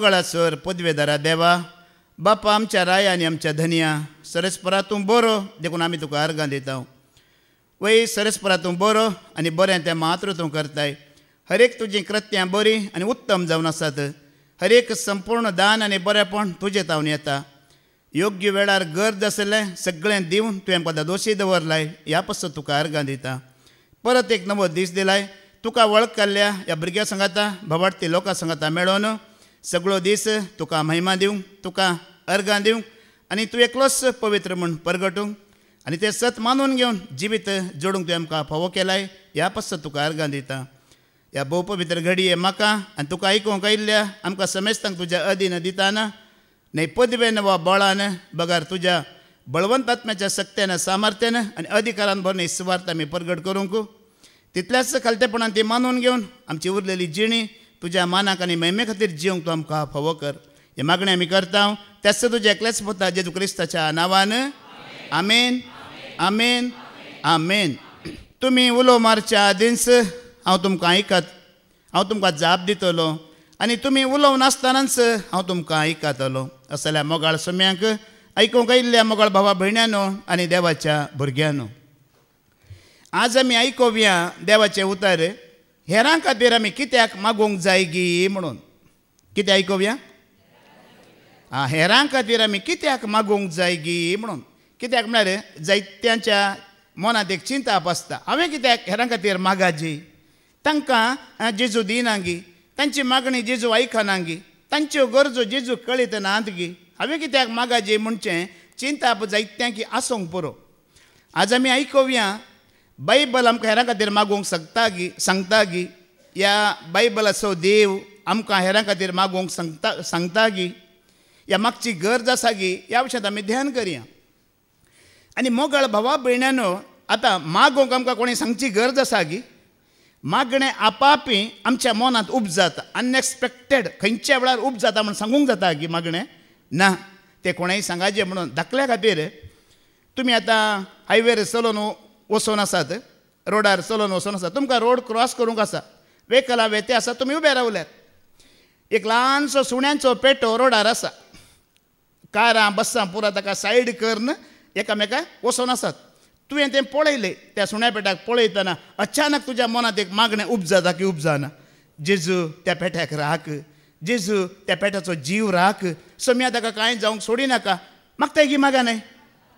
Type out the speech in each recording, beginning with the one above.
मोगाळासर पदवेदारा देवा बापा आमच्या राया आनी आमच्या धनिया सरस्परा तूं बरो देखून आमी तुका अर्गां दिता वय सरस्परा तूं बरो आनी बरें तें मात्र तूं करताय हर एक तुजीं कृत्यां बरीं आनी उत्तम जावन आसात हर एक संपूर्ण दान आनी बरेंपण तुजें तावन येता योग्य वेळार गरज आसलें सगळें दिवन तुवें पदां दोशी दवरलाय ह्या पासून तुका अर्गां दिता परत एक नवो दीस दिलाय तुका वळखल्या ह्या भुरग्यां सांगाता भवाडती लोकां सांगाता मेळोन सगळो दीस तुका महिमा दिवंक तुका अर्गां दिवंक आनी तूं एकलोच पवित्र म्हूण परगटूंक आनी तें सत मानून घेवन जिवीत जोडूंक तुवें आमकां फावो केलाय ह्या पासून तुका अर्गां दिता ह्या भोव पवित्र घडये म्हाका आनी तुका आयकूंक आयिल्ल्या आमकां समेस्तांक तुज्या अधीन दिताना न्हय पदवेन वा बळान बगार तुज्या बळवंत आत्म्याच्या सक्त्यान सामर्थ्यान आनी अधिकारान भरून इस्वार्थ आमी परगट करूंक तितल्याच खालतेपणान ती मानून घेवन आमची उरलेली जिणी तुज्या मानाक आनी महिमे खातीर जिवंक तूं आमकां फावो कर हे मागणें आमी करता त्याच तुज्या एकल्याच पुता जेजू क्रिस्ताच्या नांवान आमेन आमेन आमेन तुमी उलो मारच्या आदींच हांव तुमकां आयकत हांव तुमकां जाप दितलो आनी तुमी उलोव नासतनाच हांव तुमकां आयकतलो असो जाल्यार मोगाळ सोम्यांक आयकूंक आयिल्ल्या मोगाळ भावा भयण्यांनो आनी देवाच्या भुरग्यांनो आज आमी आयकोवया देवाचें उतर हेरां खातीर आमी कित्याक मागूंक जाय गी म्हणून कितें आयकोवया हेरां खातीर आमी कित्याक मागूंक जाय गी म्हणून कित्याक म्हळ्यार जायत्यांच्या मनांत एक चिंता आसता हांवें कित्याक हेरां खातीर मागाजी तांकां जेजू दिना गी तांची मागणी जेजू आयकना गी तांच्यो गरजो जेजू कळीत नात गी हांवें कित्याक मागाजी म्हणचें चिंता जायत्यांक आसूंक पुरो आज आमी आयकोवया बायबल आमकां हेरां खातीर मागूंक सांगता गी ह्या बायबलाचो देव आमकां हेरां खातीर मागूंक सांगता गी ह्या मागची गरज आसा गी ह्या विशयांत आमी ध्यान करया आनी मोगाळ भावा भयण्यांनो आतां मागोवंक आमकां कोणी सांगची गरज आसा गी मागणें आपापी आमच्या मनांत उब जाता अनएक्सपेक्टेड खंयच्या वेळार उब जाता म्हूण सांगूंक जाता की मागणें ना तें कोणाय सांगाचें म्हणून धाकल्या खातीर तुमी आतां हायवेर चलोवन वचून आसात रोडार चलोवन वचून आसात तुमकां रोड क्रॉस करूंक आसा वेहिकलां वेते आसा तुमी उबे रावल्यात एक ल्हानसो सुण्यांचो पेटो रोडार आसा कारां बसां पुरो ताका सायड करन एकामेकाक वचून आसात तुवें तें पळयलें त्या सुण्या पेट्याक पळयतना अचानक तुज्या मनांत एक मागणें उब जाता की उब जाना जेजू त्या पेट्याक राख जेजू त्या पेट्याचो जीव राख सोम्या ताका कांय जावंक सोडिनाका मागताय गी मागा न्हय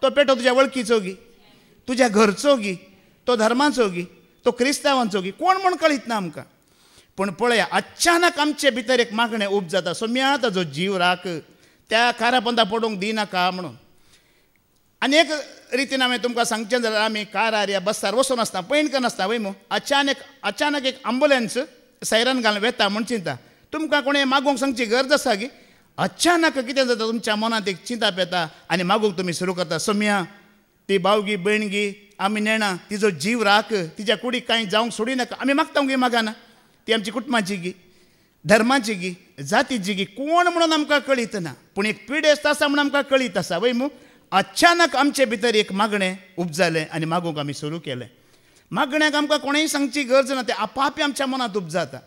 तो पेटो तुज्या वळखीचो गी तुज्या घरचो गी तो धर्माचो गी तो क्रिस्तांवांचो गी कोण म्हूण कळीत ना आमकां पूण पळया अचानक आमचे भितर एक मागणें उब जाता सोम्या ताजो जीव राख त्या कारापंथा पडूंक दिनाका म्हणून अनेक रितीन हांवें तुमकां सांगचें जाल्यार आमी कारार या बसार वचून आसता पयण नासता वय मो अचानक एक अँबुलन्स सायरन घालून वेता म्हूण चिंता तुमकां कोणें मागोवंक सांगची गरज आसा गी अचानक कितें जाता तुमच्या मनांत एक चिंता येता आनी मागूंक तुमी सुरू करता सोम्या ती भावगी भयणगी आमी नेणा तिजो जीव राख तिच्या कुडीक कांय जावंक सोडिनाका आमी मागता गी मागाना ती आमची कुटुंबाची गी धर्माची गी जातीची गी कोण म्हणून आमकां कळीत ना पूण एक पिडेस्त आसा म्हणून आमकां कळीत आसा वय मू अचानक आमचे भितर एक मागणें उपजालें आनी मागूंक आमी सुरू केलें मागण्याक आमकां कोणेंय सांगची गरज ना तें आपापी आमच्या मनांत उब जाता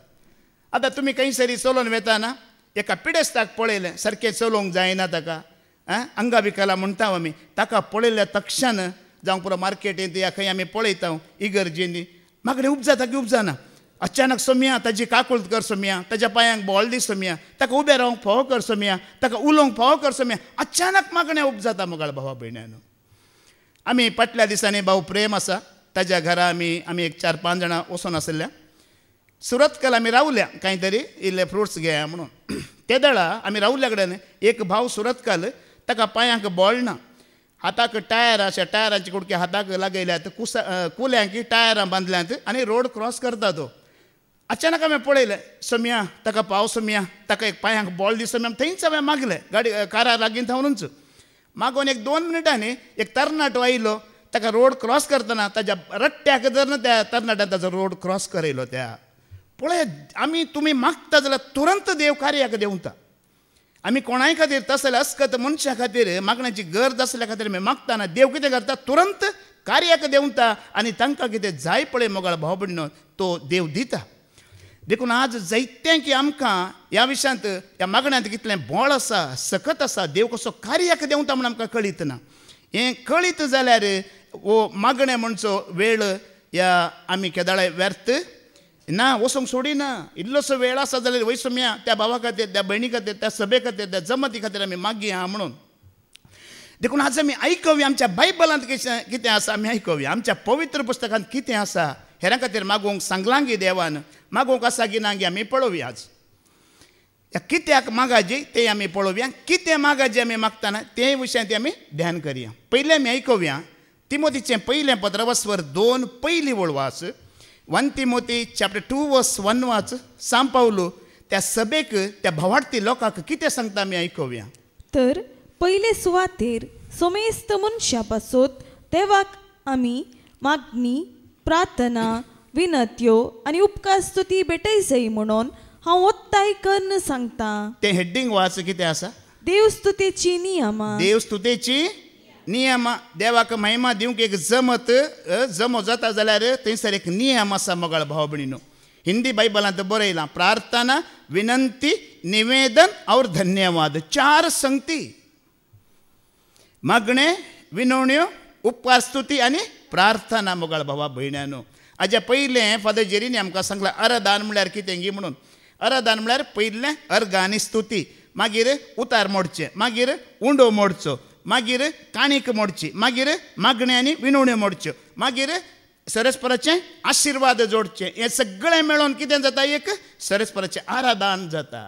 आतां तुमी खंय सरी चलोवन वेताना एका पिडेस्ताक पळयलें सारकें चलोवंक जायना ताका अंगविकला म्हणटा आमी ताका पळयल्या तक्षण जावं पुरो मार्केटींत या खंय आमी पळयता इगर्जेनी मागणें उब जाता की उब जाना अचानक सोम्या ताजी काकुळट कर सोम्या ताज्या पांयांक बॉल दी सोम्या ताका उबें रावंक फावो कर सोम्या ताका उलोवंक फावो कर सोम्या अचानक मागणें उब जाता मोगाळ भावा भयण्यांनो आमी फाटल्या दिसांनी भाऊ प्रेम आसा ताज्या घरा आमी एक 4-5 जाणां वचून आसल्या सुरतकाल आमी रावल्या कांय तरी इल्ले फ्रुट्स घेया म्हणून ते दळा आमी रावल्या कडेन एक भाव सुरतकाल ताका पांयांक बॉल ना हाताक टायर अशा टायरांचे कुडके हाताक लागयल्यात कुल्यांक टायरां बांदल्यात आनी रोड क्रॉस करता तो अचानक हांवें पळयलें सोम्या ताका पाव सोम्या ताका एक पांयांक बॉल दी सोम्या थंयच हांवें मागलें गाडी कारा लागीं थावनूच मागून एक 2 मिनटांनी एक तरणाटो आयलो ताका रोड क्रॉस करतना ताज्या रट्ट्याक धरून त्या तरणाट्यान ताजो रोड क्रॉस करयलो त्या पळय आमी तुमी मागता जाल्यार तुरंत देव कार्याक देंवता आमी कोणाय खातीर तसले अस्कत मनशा खातीर मागण्याची गरज आसल्या खातीर आमी मागतना देव कितें करता तुरंत कार्याक देंवता आनी तांकां कितें जाय पळय मोगाळ भाव भयणीनो तो देव दिता देखून आज जायत्यांक आमकां ह्या विशयांत ह्या मागण्यांत कितलें बोळ आसा सकत आसा देव कसो कार्याक देंवता म्हूण आमकां कळीत ना. हें कळीत जाल्यार वो मागणें म्हणचो वेळ ह्या आमी केदाळे व्यर्थ ना वचोंक सोडिना. इल्लोसो वेळ आसा जाल्यार वयसून या त्या भावा खातीर त्या भयणी खातीर त्या सभे खातीर त्या जमती खातीर आमी मागया म्हणून. देखून आज आमी आयकवया आमच्या बायबलांत कितें आसा आमी आयकवया. आमच्या पवित्र पुस्तकांत कितें आसा हेरां खातीर मागोवंक सांगलां गी देवान. मागोवंक आसा की ना गी आमी पळोवया. आज कित्याक मागाजी तें आमी पळोवया. कितें मागाजी आमी मागतना ते विशयांत आमी ध्यान करया. पयलें आमी आयकवया तिमोथीचें पयलें पत्र वस्वर 2 पयली वळ वाच. 1 Timothy chapter 2 verse 1 वाच. सांब पावलो त्या सभेक त्या भवार्थी लोकांक कितें सांगता आमी आयकवया. तर पयले सुवातेर सोमेस्त मनशा पासत देवाक आमी मागणी प्रार्थना विनत्यो आनी उपकार स्तुती भेटय जाय म्हणून हांव ओत्ताय करन सांगता. तें हेडिंग वाच कितें आसा. देवस्तुतेची नियमा. देवस्तुतेची नियमा. देवाक महिमा दिवंक एक जमो जाता जाल्यार थंयसर एक नियम आसा मोगाळ भाव भयणीनो. हिंदी बायबलांत बरयलां प्रार्थना विनंती निवेदन और धन्यवाद. 4 संगती. मागणे विनवण्यो उपकार स्तुती आनी प्रार्थना मोगाळ भावा भयण्यानो. हाज्या पयलें फादर जेरीनी आमकां सांगलां अरदान म्हळ्यार कितें गी म्हणून. अरदान म्हळ्यार पयलें अर्घ आनी स्तुती. मागीर उतार मोडचें. मागीर उंडो मोडचो. मागीर काणीक मोडची. मागीर मागणे आनी विनवण्यो मोडच्यो. मागीर सरस्पराचें आशिर्वाद जोडचें. हें सगळें मेळोन कितें जाता एक सरस्पराचें आराधन जाता.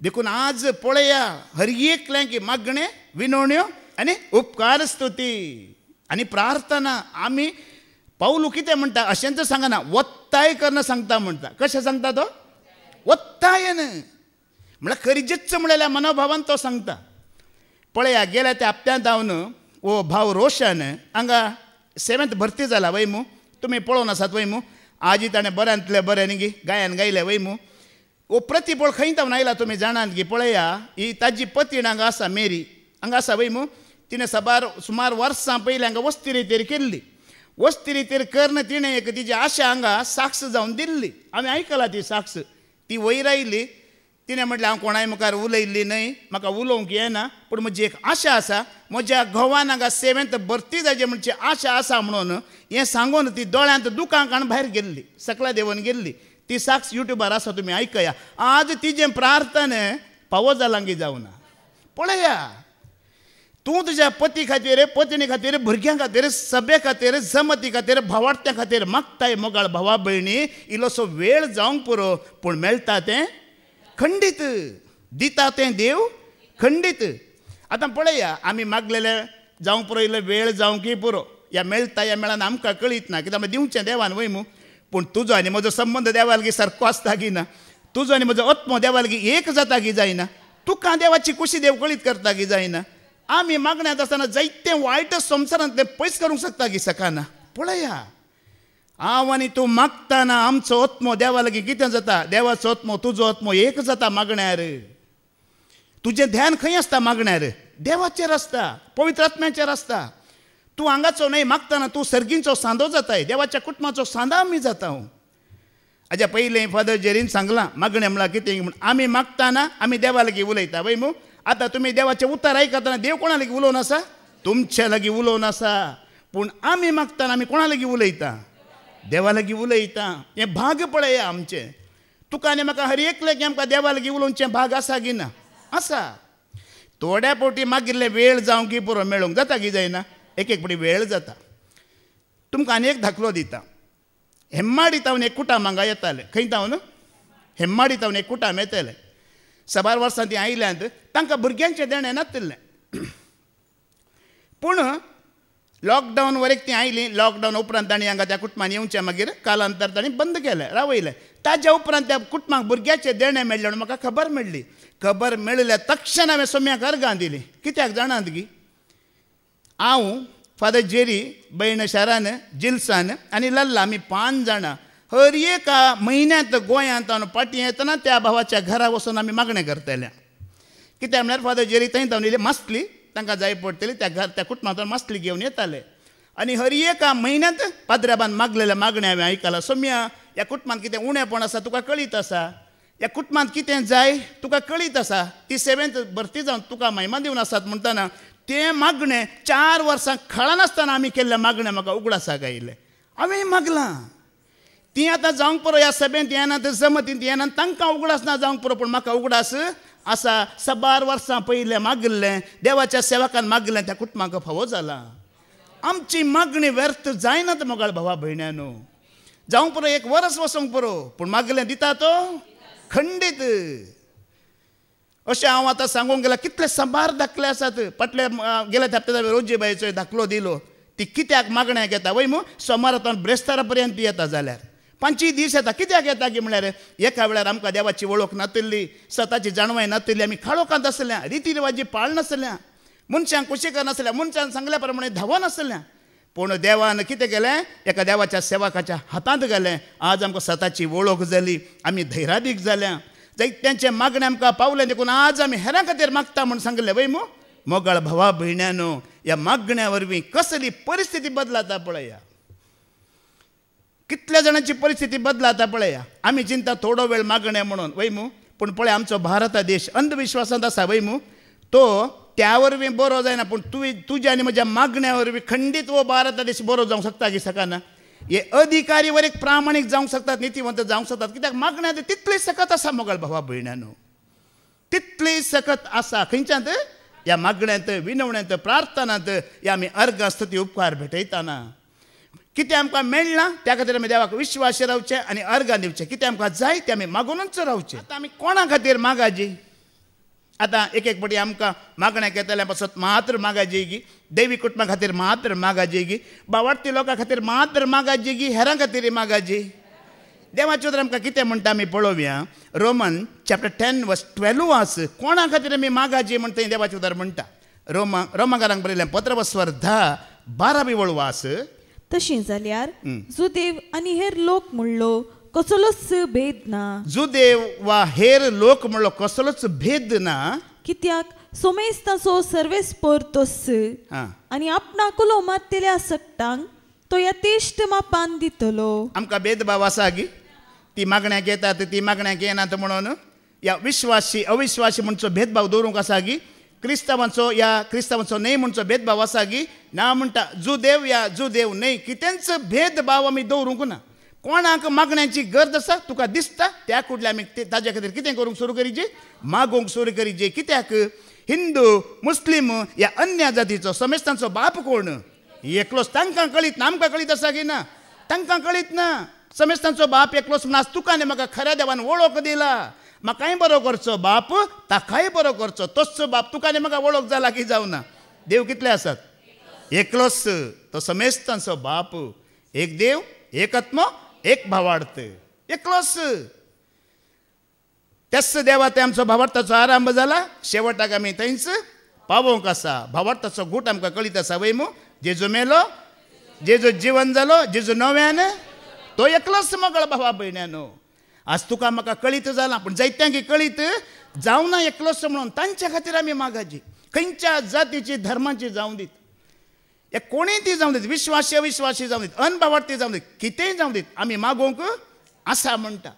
देखून आज पळया हर एकल्यां की मागणे विनवण्यो आनी उपकार स्तुती आनी प्रार्थना. आमी पावलू कितें म्हणटा अशेंच सांगना वत्ताय करना सांगता म्हणटा. कशें सांगता तो वत्तायन म्हळ्यार खरीजेच म्हणल्या मनोभावान तो सांगता. पळया गेल्या त्या हप्त्यांत हांव वो भाव रोशन हांगा 7th भरती जाला वयमू. तुमी पळोवन आसात वयमू. आजी ताणें बऱ्यांतलें बरें न्ही गी गायन गायलें वयमू. वो प्रतिपळ खंय तावन आयला तुमी जाणात गी. पळया ही ताजी पतीण हांगा आसा मेरी हांगा आसा वयमू. तिणें सुमार वर्सां पयलीं हांगा वस्ती रितीर केल्ली. वस्ती रितीर करन तिणें एक तिजी आशा हांगा साक्ष जावन दिल्ली. आमी आयकलां ती साक्ष. ती वयर आयली. तिणें म्हटलें हांव कोणाय मुखार उलयल्ली न्हय म्हाका उलोवंक येना पूण म्हजी एक आशा आसा म्हज्या घोवान हांगा 7th भरती जायची म्हणची आशा आसा म्हणून हें सांगून ती दोळ्यांत दुकां काडून भायर गेल्ली. सकला देवन गेल्ली. ती साक्ष युट्यूबार आसा तुमी आयकया. आज तिजें प्रार्थना फावो जालां की जावना. पळया तूं तुज्या पती खातीर पत्नी खातीर भुरग्यां खातीर सभे खातीर जमती खातीर भावार्थ्यां खातीर मागताय मोगाळ भावा भयणी. इल्लोसो वेळ जावंक पुरो पूण मेळटा तें खंडीत. दिता तें देव खंडीत. आतां पळया आमी मागलेलें जावंक पुरो इल्लो वेळ जावंकय पुरो ह्या मेळटा ह्या मेळान आमकां कळीत ना कित्याक दिवचें देवान वयमू. पूण तुजो आनी म्हजो संबंद देवा लागीं सारको आसता की ना. तुजो आनी म्हजो आत्मो देवा लागीं एक जाता की जायना. तुका देवाची कुशी देव कळीत करता की जायना. आमी मागण्यांत आसतना जायतें वायट संवसारांतलें पयस करूंक शकता की सकाना. पळया हांव आनी तूं मागतना आमचो आत्मो देवा लागीं कितें जाता. देवाचो आत्मो तुजो आत्मो एक जाता मागण्यार. तुजें ध्यान खंय आसता मागण्यार देवाचेर आसता पवित्र आत्म्याचेर आसता. तूं हांगाचो न्हय मागतना तूं सर्गींचो सांदो जाताय. देवाच्या कुटुंबाचो सांदो आमी जाता. हाज्या पयलीं फादर जेरीन सांगलां मागणें म्हळ्यार कितें म्हूण. आमी मागतना आमी देवा लागीं उलयता वय मू. आतां तुमी देवाचें उतर आयकतना देव कोणा लागीं उलोवन आसा तुमच्या लागीं उलोवन आसा. पूण आमी मागतना आमी कोणा लागीं उलयता देवा लागीं उलयता. हें भाग पळया आमचें. तुका आनी म्हाका हर एकल्याक आमकां देवा लागीं उलोवचें भाग आसा की ना आसा. थोड्या पोटी मागिल्ले वेळ जावं की पुरो मेळोंक जाता की जायना. एक पाटी वेळ जाता. तुमकां आनी एक दाखलो दिता. हेम्माडी तावन एक कुटाम हांगा येताले. खंय तावन हेम्माडी तावन एक कुटाम येताले. 7 वर्सां तीं आयल्यांत तांकां भुरग्यांचें देणें नासलें. पूण लॉकडावन वरेक तीं आयलीं. लॉकडावन उपरांत तांणी हांगा त्या कुटुंबान येवचें मागीर कालांतर तांणी बंद केलें रावयलें. ताज्या उपरांत त्या कुटुंबाक भुरग्याचें देणें मेळ्ळें म्हणून म्हाका खबर मेळ्ळी. खबर मेळिल्ल्या तक्षण हांवें सोम्याक अर्गां दिलीं. कित्याक जाणात गी हांव फादर जेरी भयण शारान जिल्सान आनी लल्ला आमी 5 जाणां हर एक म्हयन्यांत गोंयांत पाटी येतना त्या भावाच्या घरा वचून आमी मागणें करतले. कित्याक म्हळ्यार फादर जेरी थंय तावन येयले मासली तांकां जाय पडटली. त्या कुटुंबांतल्यान मासली घेवन येताले. आनी हर एका म्हयन्यांत पाद्र्याबान मागलेल्या मागण्या हांवें आयकला. सौम्या, ह्या कुटुंबांत कितें उणेंपण आसा तुका कळीत आसा, ह्या कुटुंबांत कितें जाय तुका कळीत आसा, ती सेवेंत भरती जावन तुका महिमा दिवन आसात म्हणटना ते मागणे 4 वर्सां खळनासतना आमी केल्ल्या मागण्या म्हाका उगडासाक आयिल्ले. हांवें मागलां ती आतां जावंक पुरो, ह्या सभेंत येनात, जमतींत येनात, तांकां उगडास ना जावंक पुरो, पूण म्हाका उगडास आसा. 12 वर्सां पयलें मागिल्लें, देवाच्या सेवकान मागिल्लें त्या कुटुंबाक फावो जाला. आमची मागणी व्यर्थ जायनात मोगाळ भावा भयण्यानो. जावंक पुरो 1 वर्स वचोंक पुरो, पूण मागिल्लें दिता तो खंडीत. अशें हांव आतां सांगूंक गेला, कितले संभार दाखले आसात. फाटले गेल्या हप्त्यात हांवें रोजीबाईचो दाखलो दिलो. ती कित्याक मागण्याक येता वय मू सोमारांतल्यान ब्रेस्तारा पर्यंत येता जाल्यार 5 दीस येता. कित्याक येता की म्हळ्यार एका वेळार आमकां देवाची वळख नातिल्ली, स्वताची जाणवाय नातिल्ली, आमी खाळोकांत आसल्या, रिती रिवाजी पाळनासल्या, मनशांक खुशी करनासल्या, मनशान सांगल्या प्रमाणे धांवनासल्या. पूण देवान कितें केलें, एका देवाच्या सेवकाच्या हातांत घालें. आज आमकां स्वताची वळख जाली, आमी धैर्यादीक जाल्या, जायत्यांचे मागणे आमकां पावले. देखून आज आमी हेरां खातीर मागता म्हूण सांगलें वय मू मोगाळ भावा भयण्यानो. ह्या मागण्या वरवीं कसली परिस्थिती बदलाता पळया, कितल्या जाणांची परिस्थिती बदलाता पळया. आमी चिंता थोडो वेळ मागणे म्हणून वय मू, पूण पळय आमचो भारत देश अंधविश्वासांत आसा वय मू. तो त्या वरवीं बरो जायना, पूण तुज्या आनी म्हज्या मागण्या वरवीं खंडीत वो भारत देश बरो जावंक शकता की सकाना. हे अधिकारी वर एक प्रामाणीक जावंक शकतात, नितीवंत जावंक शकतात. कित्याक मागण्या तितली सकत आसा मोगाळ भावा भयण्यानो, तितली सकत आसा. खंयच्यात ह्या मागण्यांत, विनवण्यांत, प्रार्थनांत, ह्या आमी अर्घ स्तुती उपकार भेटयताना कितें आमकां मेळना त्या खातीर आमी देवाक विश्वासी रावचे आनी अर्घां दिवचे. कितें आमकां जाय तें आमी मागूनच रावचें. आतां आमी कोणा खातीर मागाजी. आतां एक एक पाटी आमकां मागण्याक येतल्या पासत मात्र मागाजी गी, देवी कुटुंबा खातीर मात्र मागाजी गी, बावार्थी लोकां खातीर मात्र मागाजी गी, हेरां खातीर मागाजी. देवाचे उतर आमकां कितें म्हणटा आमी पळोवया. रोमन चॅप्टर 10 वर्स 12 वाच. कोणा खातीर आमी मागाजी म्हण थंय देवाचे उतर म्हणटा. रोमाकारांक बरयलें पत्र 10:12 वाच. तशी जाल्यार जुदेव आनी हेर लोक म्हणलो कसलोच भेद ना. जुदेव वा हेर लोक म्हणलो कसलोच भेद ना. कित्याक सोमेस्ताचो सर्वेस्पर तोच आनी आपणाकुलो मारतेल्या सकटांक तो यथेश्ट मापान दितलो. आमकां भेदभाव आसा गी, ती मागण्याक येतात ती मागण्याक येनात म्हणून. ह्या विश्वासी अविश्वासी म्हणचो भेदभाव दवरूंक आसा गी. क्रिस्तांवांचो न्हय म्हणचो भेदभाव आसा गी. ना म्हणटा जुदेव या जुदेव न्हय, कितेंच भेदभाव आमी दवरूंक ना. कोणाक मागण्यांची गरज आसा तुका दिसता त्या कुडल्या आमी ताजे खातीर कितें करूंक सुरू करीचे, मागोवंक सुरू करीचे. कित्याक हिंदू मुस्लीम ह्या अन्य जातीचो समेस्तांचो बाप कोण एकलोच तांकां कळीत ना. आमकां कळीत आसा की ना, तांकां कळीत ना. समेस्तांचो बाप एकलोच म्हूण आज तुका आनी म्हाका खऱ्या देवान वळख दिला. म्हाकाय बरो करचो बाप, ताकाय बरो करचो. तोच बाप तुका आनी म्हाका वळख जाला की जावना. देव कितले आसात, एकलोच तो समेस्तांचो बाप. एक देव, एक आत्मा, एक भावार्थ, एकलोच. त्याच देवा ते आमचो भावार्थाचो आरंभ जाला. शेवटाक आमी थंयच पावोंक आसा. भावार्थाचो गूट आमकां कळीत आसा वय मू. जेजू मेलो, जेजू जिवन जालो, जेजू नव्यान, तो एकलोच मोगाळ भावा भयण्यानो. आज तुका म्हाका कळीत जाला, पूण जायत्यांक कळीत जावना एकलोच म्हणून. तांच्या खातीर आमी मागाजी. खंयच्या जातीची धर्माची जावं दीत, हे कोणीय ती जावं दीत, विश्वासी अविश्वासी जावं दीत, अनभावार्थी जावं दीत, कितेंय जावं दीत, आमी मागोवंक आसा म्हणटा.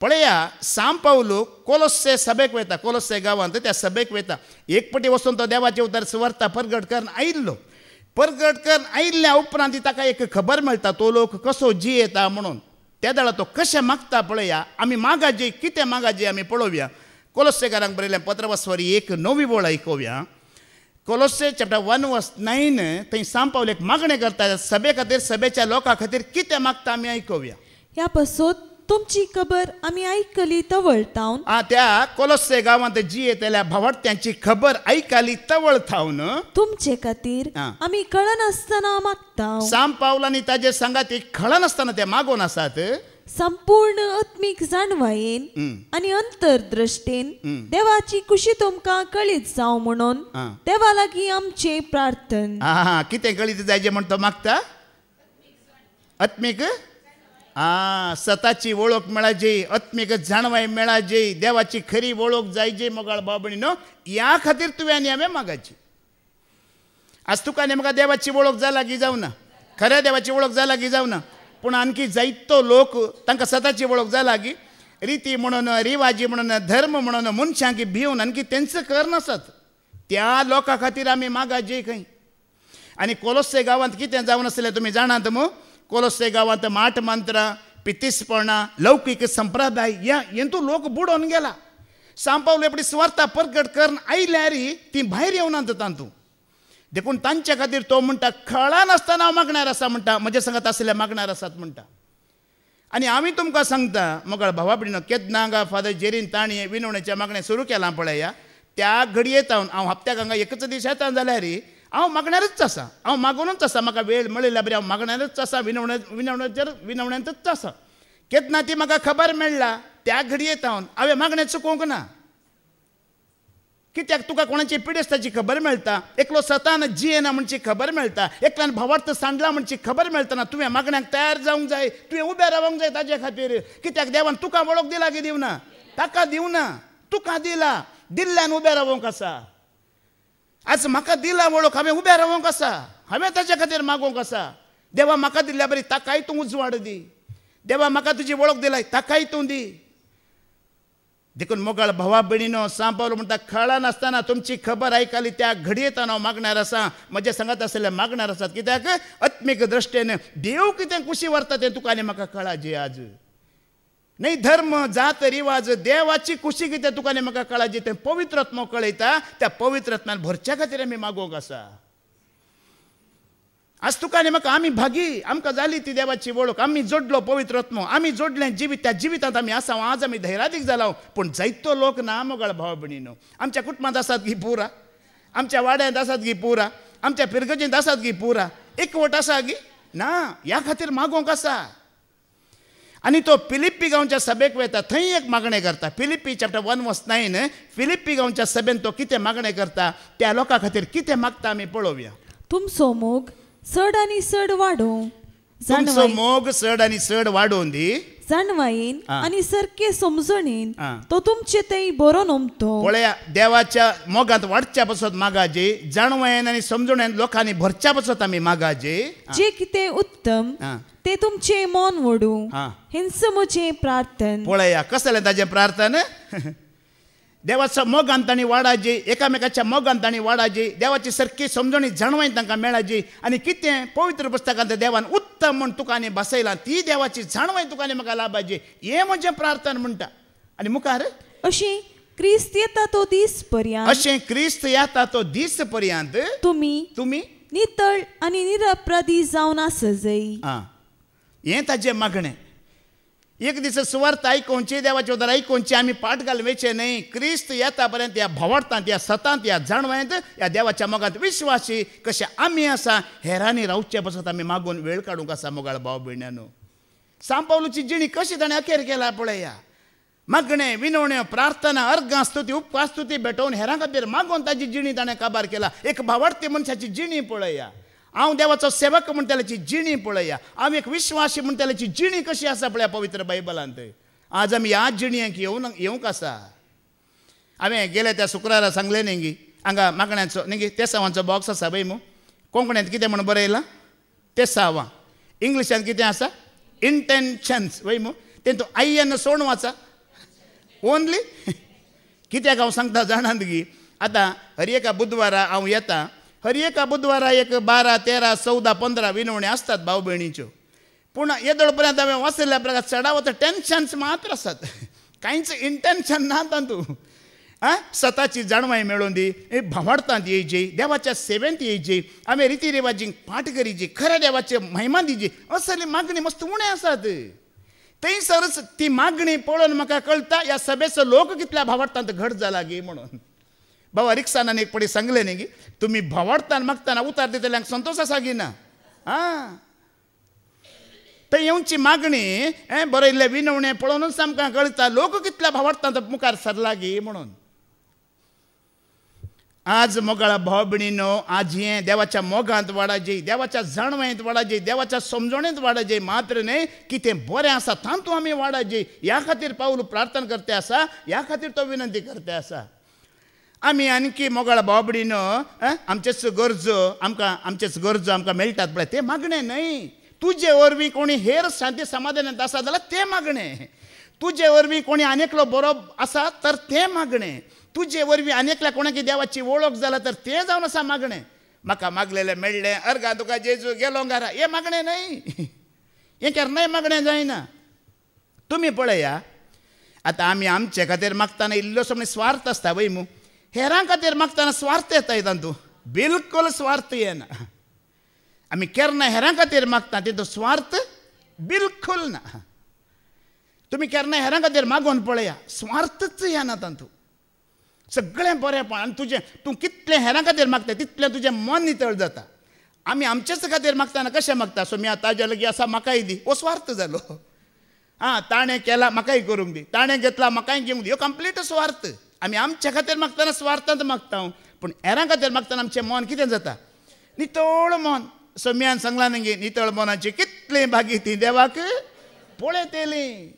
पळया सांब पावलो कोलोसे सभेक वयता. कोलोसे गांवांत त्या सभेक वयता. एक पटी वचून तो देवाचे उतर सुवार्ता परगट करून आयिल्लो. परगट करून आयिल्ल्या उपरांत ताका एक खबर मेळटा तो लोक कसो जियेता म्हणून. त्या दाळा तो कशें मागता पळया. आमी मागाजी, कितें मागाजी आमी पळोवया. कोलोसेकारांक बरयलें पत्र 1:9 आयकोवया. कोलोसे चॅप्टर 1:9 थंय सांब पावलो एक मागणें करता सभे खातीर, सभेच्या लोकां खातीर कितें मागता आमी आयकोवया. ह्या पासत तुमची खबर आमी आयकली तवळ थावन. त्या कोलोसे गांवांत जियेतल्या भावार्थ्यांची खबर आयकली तवळ थावन तुमचे खातीर आमी कळनासतना मागता. सांब पावलांनी ताजे सांगाती कळनासतना ते मागोवन आसात. संपूर्ण आत्मीक जाणवायेन आनी अंतरदृश्टेन देवाची खुशी तुमकां कळीत जावं म्हणून देवा लागीं आमचे प्रार्थना. कितें कळीत जायचे म्हण तो मागता. आत्मीक स्वताची वळख मेळाची, आत्मीक जाणवाय मेळाची, देवाची खरी वळख जायची मोगाळ बाबणी न्हू. ह्या खातीर तुवें आनी हांवें मागाची. आज तुका आनी म्हाका देवाची वळख जाला की जावना, खऱ्या देवाची वळख जाला की जावना, पूण आणखी जायतो लोक तांकां सताची वळख जाला की रिती म्हणून, रिवाजी म्हणून, धर्म म्हणून मनशांक भिवन आणखी तेंचं कर नासत. त्या लोकां खातीर आमी मागाजे खंय. आनी कोलोसे गांवांत कितें जावन आसलें तुमी जाणात मू. कोलोसे गांवांत माट मंत्रां, पितिसपणां, लौकीक संप्रदाय हेतून लोक बुडोवन गेला. सांपावले एपडी स्वार्था परगट करून आयल्यार ती भायर येवनात तांतू. देखून तांच्या खातीर तो म्हणटा खळा नासतना हांव मागणार आसा म्हणटा, म्हजे सांगात आसले मागणार आसात म्हणटा. आनी आमी तुमकां सांगता मोगाळ भावा भयणीनो, केदनांगा फादर जेरीन ताणें विनवणेचें मागणें सुरू केलां पळया, त्या घडयेत हांव हप्त्याक हांगा एकच दीस येता जाल्यार हांव मागणारच आसा, हांव मागूनच आसा. म्हाका वेळ मेळिल्ल्या बरी हांव मागणारच आसा, विनवण्यांतच आसा. केदना ती म्हाका खबर मेळ्ळा त्या घडयेत हांवें मागणें चुकोवंक ना. कित्याक तुका कोणाची पिडेस्ताची खबर मेळटा, एकलो सतान जियेना म्हणची खबर मेळटा, एकल्यान भावार्थ सांडला म्हणची खबर मेळटना तुवें मागण्याक तयार जावंक जाय, तुवें उबें रावंक जाय ताजे खातीर. कित्याक देवान तुका वळख दिला की दिवना? ताका दिवना, तुका दिला. दिल्ल्यान उबें रावंक आसा. आज म्हाका दिला वळख, हांवें उबें रावंक आसा, हांवें ताचे खातीर मागोवंक आसा. देवा म्हाका दिल्ल्या बरी ताकाय तूं उजवाड दी. देवा म्हाका तुजी वळख दिलाय ताकाय तूं दी. देखून मोगाळ भावा भयणीनो, सांपावलो म्हणटा खळा नासतना तुमची खबर आयकली त्या घडयेत हांव मागणार आसा, म्हजे सांगात आसले मागणार आसात. कित्याक आत्मीक दृश्टेन देव कितें कुशी व्हरता तें तुका आनी म्हाका कळाजी. आज न्ही धर्म, जात, रिवाज, देवाची कुशी कितें तुका आनी म्हाका कळाजी तें पवित्र आत्मो कळयता. त्या पवित्र आत्म्यान भरच्या खातीर आमी मागोवंक आसा. आज तुका आनी म्हाका आमी भागी, आमकां जाली ती देवाची वळख, आमी जोडलो पवित्र आत्मो, आमी जोडलें जिवीत, त्या जिवितांत आमी आसा. आज आमी धैर्यादीक जालां. पूण जायतो लोक ना मोगाळ भाव भयणीनो. आमच्या कुटुंबांत आसात की पुरा, आमच्या वाड्यांत आसात की पुरा, आमच्या पिरगजींत आसात की पुरा, एकवट आसा की ना. ह्या खातीर मागोवंक आसा. आनी तो फिलिप्पी गांवच्या सभेक वयता, थंय एक मागणें करता. फिलिप्पी चॅप्टर 1:9 फिलिप्पी गांवच्या सभेन तो कितें मागणें करता, त्या लोकां खातीर कितें मागता आमी पळोवया. तुमचो मोग चड आनी चड वाडोवं, तुमचो मोग चड आनी चड वाडोवन दी, जाणवायेन आनी सारके समजणेन तो तुमचे थंय बरो नमतो. पळया, देवाच्या मोगांत वाडच्या पासत मागाजे, जाणवायेन आनी समजणेन लोकांनी भरच्या पासत आमी मागाजे. जे कितें उत्तम ते तुमचे मन वडू, हेंच म्हजें प्रार्थन. पळया कसलें ताजें प्रार्थन. देवाच्या मोगान तांणी वाडाजे, एकामेकाच्या मोगान तांणी वाडाजे, देवाची सारकी समजणी जाणवाय तांकां मेळाजी. आनी कितें पवित्र पुस्तकांत देवान उत्तम म्हण तुका आनी बसयलां, ती देवाची जाणवाय तुका आनी म्हाका लाभाजी. हें म्हजें प्रार्थना म्हणटा. आनी मुखार अशें क्रिस्त येता तो दीस पर्यंत, अशें क्रिस्त येता तो दीस पर्यंत तुमी नितळ आनी निरपराधी जावन आसजय. हें ताजें मागणें. एक दीस सुवार्थ आयकोवची, देवाचे उदार आयकोवची, आमी पाट घाल वेचे न्हय. क्रिस्त येता पर्यंत ह्या भावार्थांत, ह्या सतांत, ह्या जाणवायंत, ह्या देवाच्या मोगांत विश्वासी कशें आमी आसा, हेरांनी रावचे पासत आमी मागून वेळ काडूंक आसा. मोगाळ भाव भयण्यानो, सांपावलोची जिणी कशी ताणें अखेर केला पळया. मागणें, विनवण्यो, प्रार्थना, अर्गां, स्तुती, उपवास स्तुती भेटोवन हेरां खातीर मागोवन ताची जिणी ताणें काबार केला. एक भावार्थी मनशाची जिणी पळया. हांव देवाचो सेवक म्हण त्याची जिणी पळया. हांव एक विश्वासी म्हण त्याची जिणी कशी आसा पळया पवित्र बायबलांत. आज आमी ह्या जिणयेक येवंक आसा. हांवें गेल्या त्या शुक्रारा सांगलें न्ही, हांगा मागण्यांचो न्ही तेसावांचो बॉक्स आसा पळय मू. कोंकणींत कितें म्हण बरयलां, तेसावां. इंग्लिशांत कितें आसा, इंटेन्शन्स वय मू. तेतून आयन सोण वाचा ओनली. कित्याक हांव सांगता जाणात की आतां हर एका बुधवारा हांव येता. हर एका बुधवारा एक 12, 13, 14, 15 विनवण्यो आसतात भाव भयणीच्यो. पूण येदोळ पर्यंत हांवें वाचलेल्या प्रकार चडावत टेन्शन्स मात्र आसात. कांयच इंटेन्शन ना तातूंत. सताची जाणवाय मेळोवन दी, भावार्थांत येयची, देवाच्या सेवेंत येयची, आमी रिती रिवाजींक पाठ करीची, खऱ्या देवाचे महिमा दिची. असली मागणी मस्त उणें आसात. थंयसरच ती मागणी पळोवन म्हाका कळटा ह्या सभेचो लोक कितल्या भावार्थांत घट जाला गे म्हणून. बाबा रिक्सानान एक पडी सांगलें न्ही की तुमी भावार्थान मागतना उतार दितल्यांक संतोश आसा की ना. थंय येवची मागणी बरयल्ले विनवणे पळोवनूच आमकां कळटा लोक कितल्या भावार्थांत मुखार सरला गे म्हणून. आज मोगाळा भाव भयणीनो, आज हें देवाच्या मोगांत वाडाजे, देवाच्या जाणवायेंत वाडाजे, देवाच्या समजणेंत वाडाजे. मात्र न्हय, कितें बरें आसा तातूंत आमी वाडाजे. ह्या खातीर पावल प्रार्थना करते आसा, ह्या खातीर तो विनंती करते आसा. आमी आनकी मोगाळ बाबडीनो आमचेच गरजो आमकां मेळटात पळय ते मागणें न्हय. तुजे वरवीं कोणी हेर शांती समाधानांत आसा जाल्यार तें मागणें. तुजे वरवीं कोणी आनेकलो बरो आसा तर तें मागणें. तुजे वरवीं आनेकल्या कोणाकी देवाची वळख जाला तर तें जावन आसा मागणें. म्हाका मागलेलें मेळ्ळें, अर्गा तुका जेजू गेलो घरा, हें मागणें न्हय. हें केन्नाय मागणें जायना. तुमी पळया, आतां आमी आमचे खातीर मागतना इल्लोसो म्हण स्वार्थ आसता वय मू. हेरां खातीर मागतना स्वार्थ येता तातूंत, बिलकुल स्वार्थ येना. आमी केन्ना हेरां खातीर मागता तितूंत स्वार्थ बिलकुल ना. तुमी केन्ना हेरां खातीर मागोवन पळया, स्वार्थच येना तातूंत. सगळें बरेंपण आनी तूं कितलें हेरां खातीर मागता तितलें तुजें मन नितळ जाता. आमी आमचेच खातीर मागतना कशें मागता, सो मी ताजे लागीं आसा म्हाकाय दी, हो स्वार्थ जालो. ताणें केला म्हाकाय करूंक दी, ताणें घेतला म्हाकाय घेवंक दी, हो कंप्लीट स्वार्थ. आमी आमच्या खातीर मागतना स्वार्थांत मागता, पूण हेरां खातीर मागतना आमचें मन कितें जाता, नितळ मन. सोम्यान सांगलां न्ही नितळ मनाची कितलीं भागी ती देवाक पळयतेली.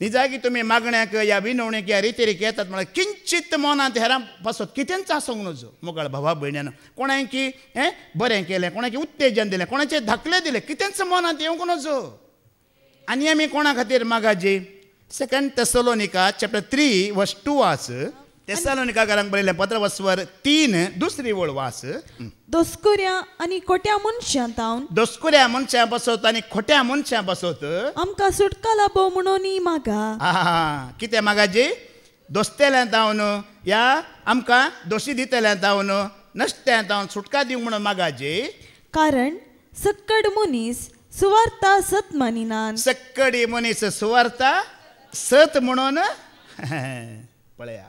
नी जागी तुमी मागण्याक या विनवणेक या रितीरीक येतात म्हळ्यार किंचित मनांत हेरां पासत कितेंच आसूंक नजो. मोगाळ भावा भयण्यान कोणाकी बरें केलें, कोणाकी उत्तेजन दिलें, कोणाचें धाकलें दिलें, कितेंच मनांत येवंक नजो. आनी आमी कोणा खातीर मागाजी. 2 Thessalonica chapter 3 verse 2 वाच. तेसालोनिकाकारांक बरयलें पत्र वस्वर 3 दुसरी वळ वाच. दोस्कुऱ्या आनी खोट्या मनशांतावन दोस्कुऱ्या मनशां पासत आनी खोट्या मनशां पासत आमकां सुटका लाभो म्हणून मागा. कितें मागाजी? दोस्तेल्यां तावन या आमकां दोशी दितल्यां तावन नश्त्यां तावन सुटका दिवंक म्हणून मागाजी. कारण सक्कड मनीस सुवार्ता सत मानिनान. सक्कडी मनीस सुवार्ता सत म्हणून पळया.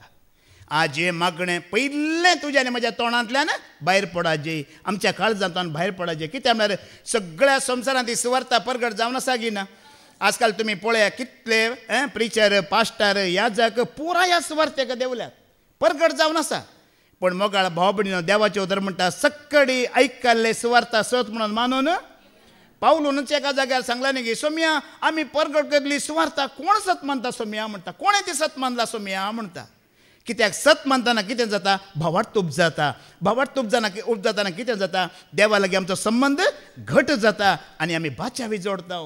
आज हे मागणें पयलें तुज्या आनी म्हज्या तोंडांतल्यान भायर पडाजे, आमच्या काळजांतल्यान भायर पडाजे. कित्याक म्हळ्यार सगळ्या संवसारांत ही सुवार्ता परगट जावन आसा की ना. आजकाल तुमी पळया कितले प्रिचर पास्टर ह्या जाग पुराय ह्या सुवार्तेक देवल्यात, परगट जावन आसा. पण मोगाळ भाव भयणीनो, देवाचे उतर म्हणटा सक्कडी आयकल्ले सुवार्ता सत म्हणून मानून पावलूनच एका जाग्यार सांगला न्ही की सोम्या आमी परगट केल्ली सुवार्ता कोण सत मानता सोम्या म्हणटा. कोणें ती सत मानला सोम्या म्हणटा. कित्याक सत मानतना कितें जाता, भावार्थूप जाता. भावार्थूप जाताना कितें जाता, देवा लागीं आमचो संबंद घट जाता आनी आमी बाच्यावी जोडटा.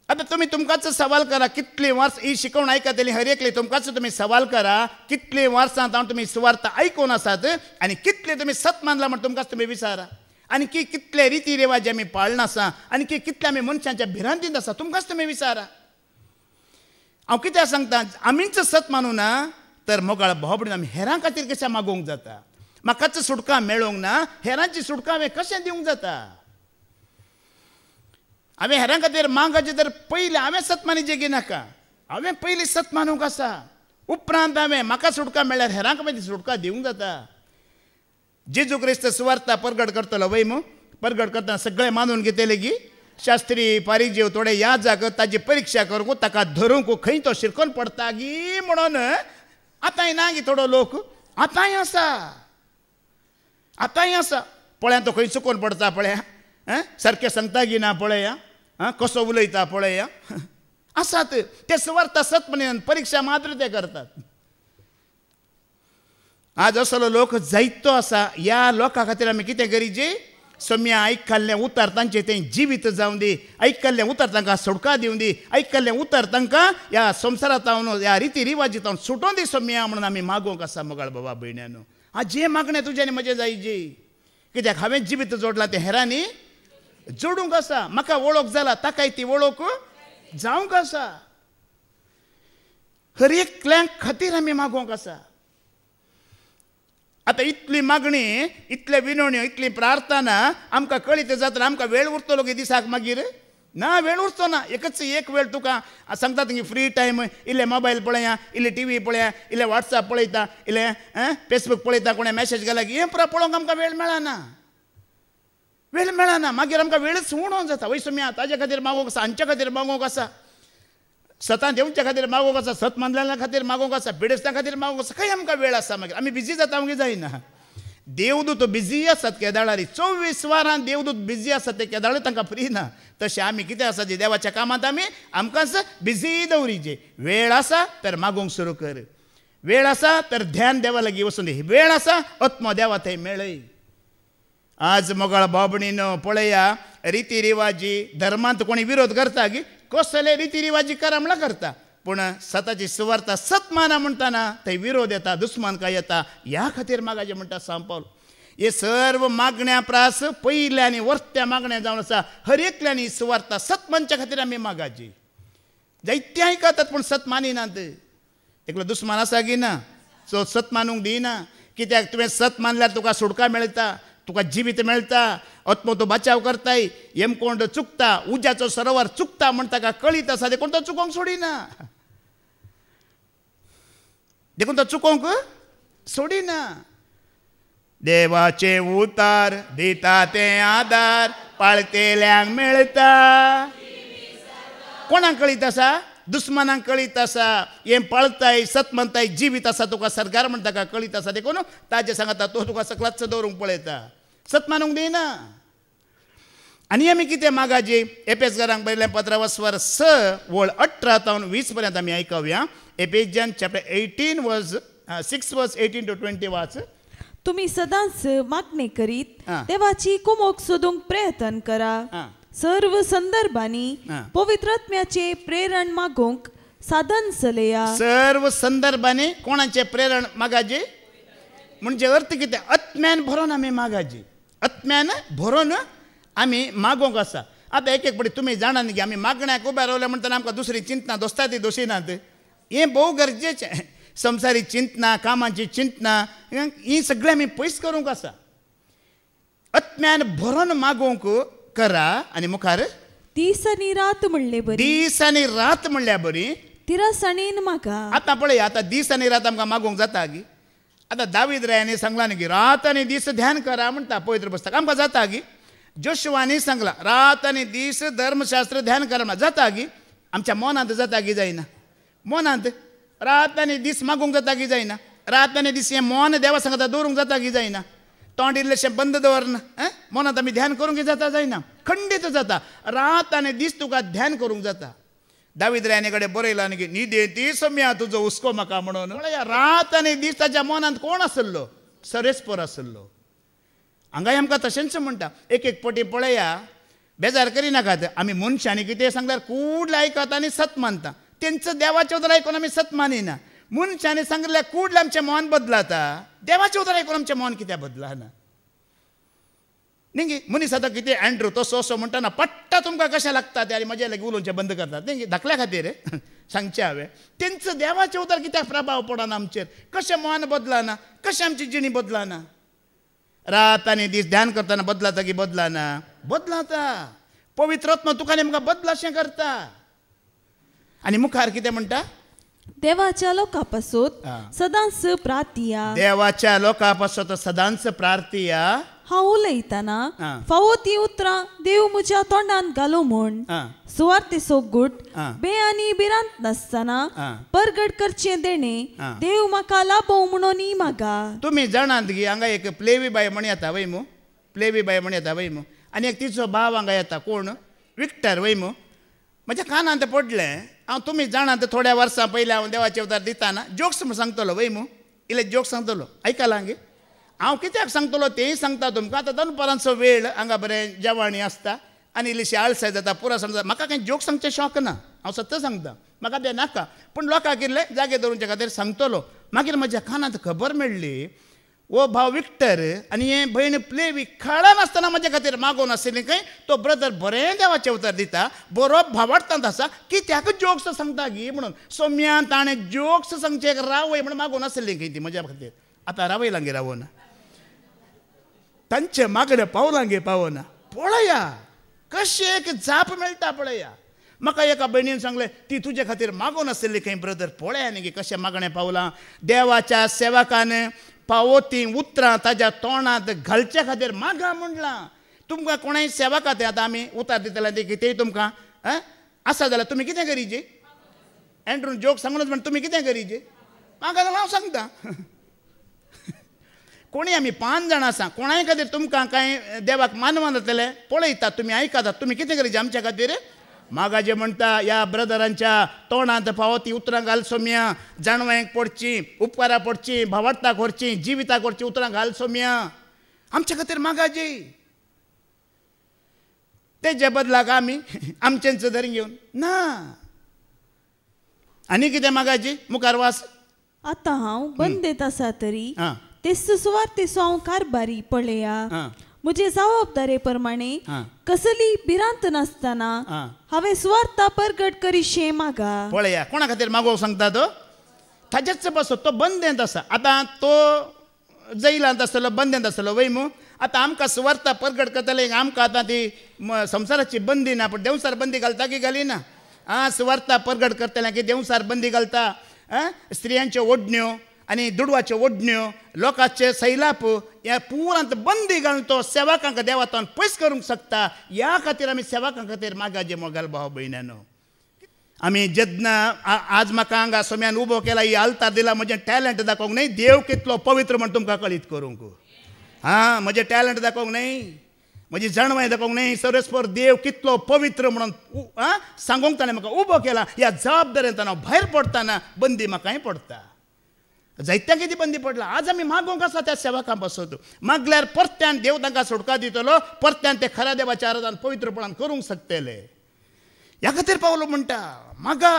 आतां तुमी तुमकांच सवाल करा, कितलीं वर्स ही शिकवण आयकतली हर एकली तुमकांच तुमी सवाल करा, कितलीं वर्सां जावन तुमी सुवार्ता आयकून आसात आनी कितले तुमी सत मानला म्हण तुमकांच तुमी विचारा. आनी कितले रिती रिवाज आमी पाळना आसा आनी कितले आमी मनशांच्या भिरांतींत आसा तुमकांच तुमी विचारा. हांव कित्याक सांगता, आमीच सत मानूं ना तर मोगाळ भाव भयणीनो आमी हेरां खातीर कशें मागोवंक जाता. म्हाकाच सुटका मेळोंक ना, हेरांची सुटका हांवें कशें दिवंक जाता. हांवें हेरां खातीर मागचे तर पयलीं हांवें सत मानिचें की नाका, हांवें पयलीं सत मानूंक आसा. उपरांत हांवें म्हाका सुटका मेळ्ळ्यार हेरांक हांवें ती सुटका दिवंक जाता. जेजू क्रिस्त सुवार्ता परगट करतलो वय मू. परगट करतना सगळें मानून घेतले की शास्त्री पारिजीव थोडे याद ताजी परीक्षा करूंक ताका धरूंक खंय तो शिरकोन पडटा गी म्हणून आतांय ना गी थोडो लोक. आतांय आसा पळया तो खंय चुकोन पडटा पळया, सारकें सांगता गी ना पळया, कसो उलयता पळया. आसात ते सुवार्ता सत म्हणून परीक्षा मात्र ते करतात. आज असलो लोक जायतो आसा. ह्या लोकां खातीर आमी कितें गरजे, सोम्या आयकल्लें उतर तांचें तें जिवीत जावं दी, आयकल्लें उतर तांकां सुटका दिवं दी, आयकल्लें उतर तांकां ह्या संवसारांत ह्या रिती रिवाजींत सुटोवन दी सोम्या म्हणून आमी मागोवंक आसा. मोगाळ बाबा भयण्यानो, आज जें मागणें तुजें आनी म्हजें जायजे. कित्याक हांवें जिवीत जोडलां तें हेरांनी जोडूंक आसा. म्हाका वळख जाला ताकाय ती वळख जावंक आसा. हर एकल्या खातीर आमी मागोवंक आसा. आतां इतली मागणी, इतले विनवण्यो, इतली प्रार्थना आमकां कळीत जातना आमकां वेळ उरतलो की दिसाक मागीर ना, वेळ उरचो ना. एक वेळ तुका सांगता की फ्री टायम इल्ले मोबायल पळया, इल्ले टीव्ही पळया, इल्ले वॉट्सॅप पळयता, इल्ले फेसबूक पळयता, कोणें मॅसेज घाला की हें पुरो पळोवंक आमकां वेळ मेळना. मागीर आमकां वेळच उणो जाता. वय सोम्या ताजे खातीर मागोवंक आसा, हांचे खातीर मागोवंक आसा, सतां देवच्या खातीर मागोवंक आसा, सत मानलेल्या खातीर मागोवंक आसा, बेडस्त्या खातीर मागोवंक आसा. खंय आमकां वेळ आसा. मागीर आमी बिजी जाता आमगे जायना. देवदूत बिजी आसात केदाळारी, 24 वरां देवदूत बिजी आसात. ते केदाळे तांकां फ्री ना. तशें आमी कितें आसा जे देवाच्या कामांत आमी आमकांच बिजी दवरिजे. वेळ आसा तर मागोवंक सुरू कर. वेळ आसा तर ध्यान देवा लागीं वचून दी. वेळ आसा आत्मो देवा थंय मेळय. आज मोगाळ बाबणीन पळया रिती रिवाजी धर्मांत कोणी विरोध करता की कसले रिती रिवाजी करा म्हणला करता, पूण सताची सुवार्ता सत माना म्हणटाना थंय विरोध येता, दुस्मानकाय येता. ह्या खातीर मागाचें म्हणटा सांत पावल. हे सर्व मागण्या प्रास पयल्या आनी वर्त्या मागण्या जावन आसा. हर एकल्यानी सुवार्ता सत मनच्या खातीर आमी मागाची. जायते आयकतात पूण सत मानिनात. एकलो दुस्मान आसा की ना, सो सत मानूंक दिना. कित्याक तुवें सत मानल्यार तुका सुटका मेळटा, तुका जिवीत मेळटा, आत्मो तो बचाव करताय. हेमकोंड चुकता, उज्याचो सरोवर चुकता म्हण ताका कळीत आसा, देखून तो चुकोवंक सोडिना. देखून तो चुकोवंक सोडिना. देवाचे उतार दिता ते आदार पाळतेल्यांक मेळटा. कोणाक कळीत आसा? दुस्मानांक कळीत आसा. हें पळताय, सत म्हणटाय, जिवीत आसा तुका सरकार म्हणटा ताका कळीत आसा. देखून ताजे सांगता तो तुका सकलाच दवरूंक पळयता, सत मानूंक दिना. आनी आमी कितें मागाची? एपेसकारांक बरयलें पत्र वस्वर 6:18 पर्यंत आमी आयकवया. एपेजियन चॅप्टर 18 वर्स 6 वर्स 18 to 20 वाच. तुम्ही सदांच मागणी करीत देवाची कुमोक सोदूंक प्रयत्न करा. सर्व संदर्भांनी पवित्रात्म्याचे प्रेरण मागोंक साधन चलया. सर्व संदर्भांनी कोणाचे प्रेरण मागाचे? म्हणजे अर्थ कितें? आत्म्यान भरोन आमी मागाची. आत्म्यान भरोन आमी मागोंक आसा. आतां एक एक पटी तुमी जाणात की आमी मागण्याक उबे रावले म्हणटना आमकां दुसरी चिंतना दोस्ता ती दोशीनात. हें भोव गरजेचें. संवसारी चिंतना, कामाची चिंतना ही सगळी आमी पयस करूंक आसा. आत्म्यान भरोन मागोंक करा. आनी मुखार दीस आनी रात म्हणले बरी. दीस आनी रात म्हणल्या बरी. तिरासाणेन मागा. आतां पळया, आतां दीस आनी रात आमकां मागोंक जाता की? आतां दावीद रायानी सांगला न्ही की रात आनी दीस ध्यान करा म्हणटा पवित्र पुस्तक. आमकां जाता की? जोशुआनी सांगला रात आनी दीस धर्मशास्त्र ध्यान करा म्हणटा. जाता की? आमच्या मनांत जाता की जायना? मनांत रात आनी दीस मागूंक जाता की जायना? रात आनी दीस हें मन देवा सांगता दवरूंक जाता की जायना? तोंड इल्लेशें बंद दवरना, मनांत आमी ध्यान करूंक जाता जायना? खंडीत जाता. रात आनी दीस तुका ध्यान करूंक जाता. दावीद रायाने कडेन बरयलां न्ही की न्हिदे ती सम्या तुजो हुस्को म्हाका म्हणून. रात आनी दीस ताच्या मनांत कोण आसलो? सरेस्पर आसलो. हांगाय आमकां तशेंच म्हणटा. एक एक पटी पळया, बेजार करिनाकात. आमी मनशांनी कितें सांगल्यार कूडले आयकता आनी सत मानता. तेंचं देवाचें उतर आयकून आमी सत मानिना. मनशांनी सांगल्यार कूडलें आमचें मन बदलाता. देवाचें उतर आयकून आमचें मन कित्याक बदलाना? न्ही मनीस आतां कितें एंड्रू तसो असो म्हणटाना पट्टा तुमकां कशें लागता ते आनी म्हजे लागीं उलोवचें बंद करतात न्ही धाकल्या खातीर सांगचें हांवें. तेंचं देवाचें उतर कित्याक प्रभाव पडना आमचेर? कशें मन बदलाना? कशें आमची जिणी बदलाना? रात आनी दीस ध्यान करतना बदलाता की बदलाना? बदलाता. पवित्र आत्मा तुका आनी म्हाका बदलाशें करता. आनी मुखार कितें म्हणटा? देवाच्या लोकां पासून सदांच प्रार्थया. देवाच्या लोकां पासून सदांच प्रार्थया. हांव उलयतना फावो ती उतरां देव म्हज्या तोंडान घालो म्हूण सुवार्थेचो गूट बे आनी भिरांत नासतना परगट करचें देणे देव म्हाका लाभो म्हणून मागा. तुमी जाणात की हांगा एक प्लेवी बाय म्हण येता वय मू. प्लेवी बाय म्हण येता वय मू. आनी एक तिचो भाव हांगा येता. कोण? विक्टर वय मू. म्हज्या कानांत पडलें. हांव तुमी जाणात थोड्या वर्सां पयलीं हांव देवाचें उतर दिताना जोक्स म्हूण सांगतलो वय मू. इल्ले जोक्स सांगतलो. आयकलां गे? हांव कित्याक सांगतलो तेंय सांगता तुमकां. आतां दनपारांचो वेळ, हांगा बरें जेवणी आसता आनी इल्लीशी आळसाय जाता, पुरो समजा. म्हाका कांय जोक सांगचें शॉक ना. हांव सत्य सांगता. म्हाका तें नाका. पूण लोकांक इल्लें जागे दवरूंचे खातीर सांगतलो. मागीर म्हज्या कानांत खबर मेळ्ळी वो भाव विक्टर आनी हें भयण प्लेवी खळा नासतना म्हजे खातीर मागोवन आशिल्लें खंय. तो ब्रदर बरें देवाचें उतर दिता, बरो भावार्थांत आसा. कित्याक जोक्स सांगता गी म्हणून. सोम्या ताणें जोक्स सांगचे एक रावय म्हणून मागोवन आशिल्लें खंय ती म्हज्या खातीर. आतां रावयलां गे रावना. तांचे मागणे पावलां गे पावना. पळया कशें एक जाप मेळटा. पळया म्हाका एका भयणीन सांगलें ती तुजे खातीर मागोवन आशिल्ली खंय ब्रदर. पळया न्ही गे कशें मागणें पावलां. देवाच्या सेवकान फावो ती उतरां ताज्या तोंडांत घालचे खातीर मागा म्हणलां. तुमकां कोणाय सेवकां ते आतां आमी उतर दितले ते कितेंय तुमकां आसा जाल्यार तुमी कितें करीचे? एंड्रून जोक सांगूनच म्हण तुमी कितें करीचे? म्हाका जाल्यार हांव सांगता. कोणी आमी 5 जाणां आसा. कोणाय खातीर तुमकां कांय देवाक मानवं जातलें पळयतात, तुमी आयकतात, तुमी कितें करीचे? आमच्या खातीर मागाजे म्हणटा ह्या ब्रदरांच्या तोंडांत पावती उतरां घाल सोम्या, जाणवांक पडची, उपकारा पडची, भावार्थाक व्हरची, जिविताक व्हरची उतरां घाल सोम्या. आमच्या खातीर मागाजे. तेच्या बदलाक आमी आमचेंच धरी घेवन ना. आनी कितें मागाजी मुखार वास. आतां हांव बंदेत आसा तरी आं तेच सुवातेचो हांव कारभारी पळया. आं म्हजे जबाबदारे प्रमाणे आं कसली भिरांत नासतना आं हांवें सुवार्ता परगट करीशें मागा. पळया कोणा खातीर मागोवंक सांगता तो. ताजेच बसो तो बंदेंत आसा. आतां तो जैलांत आसतलो बंदेंत आसतलो वय मू. आतां आमकां सुवार्ता परगट करतले आमकां आतां ती संवसाराची बंदी ना पूण देवसार बंदी घालता की घालिना. सुवार्ता परगट करतले की देवसार बंदी घालता. स्त्रियांच्यो ओडण्यो आनी दुडवाच्यो ओडण्यो लोकांचे सैलाप ह्या पुरांत बंदी घालून तो सेवकांक देवातान पयस करूंक शकता. ह्या खातीर आमी सेवकां खातीर मागाजे मोगाल भाव भयणानो. आमी जेन्ना आज म्हाका हांगा सोम्यान उबो केला ही आल्तार दिला म्हजें टॅलंट दाखोवंक न्हय. देव कितलो पवित्र म्हण तुमकां कळीत करूंक. म्हजें टॅलंट दाखोवंक न्हय, म्हजी जाणवाय दाखोवंक न्हय. सरस्पर देव कितलो पवित्र म्हणून सांगूंक ताणें म्हाका उबो केला. ह्या जबाबदारेंतल्यान हांव भायर पडटाना बंदी म्हाकाय पडटा. जायत्या कितें बंदी पडला. आज आमी मागोवंक आसा त्या सेवकां पासत. मागल्यार परत्यान देव तांकां सुटका दितलो. परत्यान ते खऱ्या देवाच्या आराधन पवित्रपणान करूंक शकतले. ह्या खातीर पावलो म्हणटा मागा.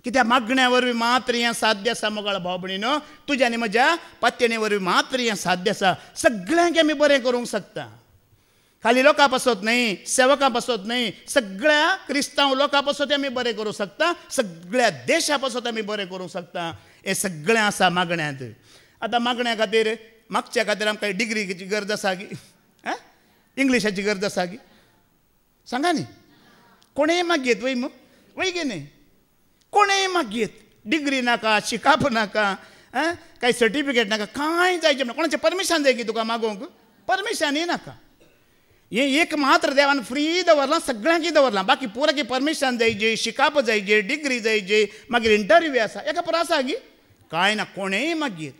कित्याक मागण्या वरवीं मात्र हें साध्य आसा मोगाळ भाव भयणीनो. तुज्या आनी म्हज्या पत्याने वरवीं मात्र हें साध्य आसा. सगळ्यांक आमी बरें करूंक शकता. खाली लोकां पासत न्हय, सेवकां पासत न्हय, सगळ्या क्रिस्तांव लोकां पासत आमी बरें करूंक शकता. सगळ्या देशा पासत आमी बरें करूंक शकता. हें सगळें आसा मागण्यांत. आतां मागण्या खातीर मागच्या खातीर आमकां डिग्रीची गरज आसा की इंग्लिशाची गरज आसा की सांगा न्ही. कोणेय मागयेत वय मग वय गे न्ही. कोणेय मागयेत. डिग्री नाका, शिकाप नाका, कांय सर्टिफिकेट नाका, कांय जायचें ना. कोणाचें परमिशन जाय की तुका मागोवंक. परमिशनय नाका. हें एक मात्र देवान फ्री दवरलां. सगळ्यांक दवरलां. बाकी पुराकी परमिशन जायचे, शिकाप जायचे, डिग्री जायचे, मागीर इंटरव्यू आसा. एका पर आसा गी कांय ना. कोणेय मागयेत.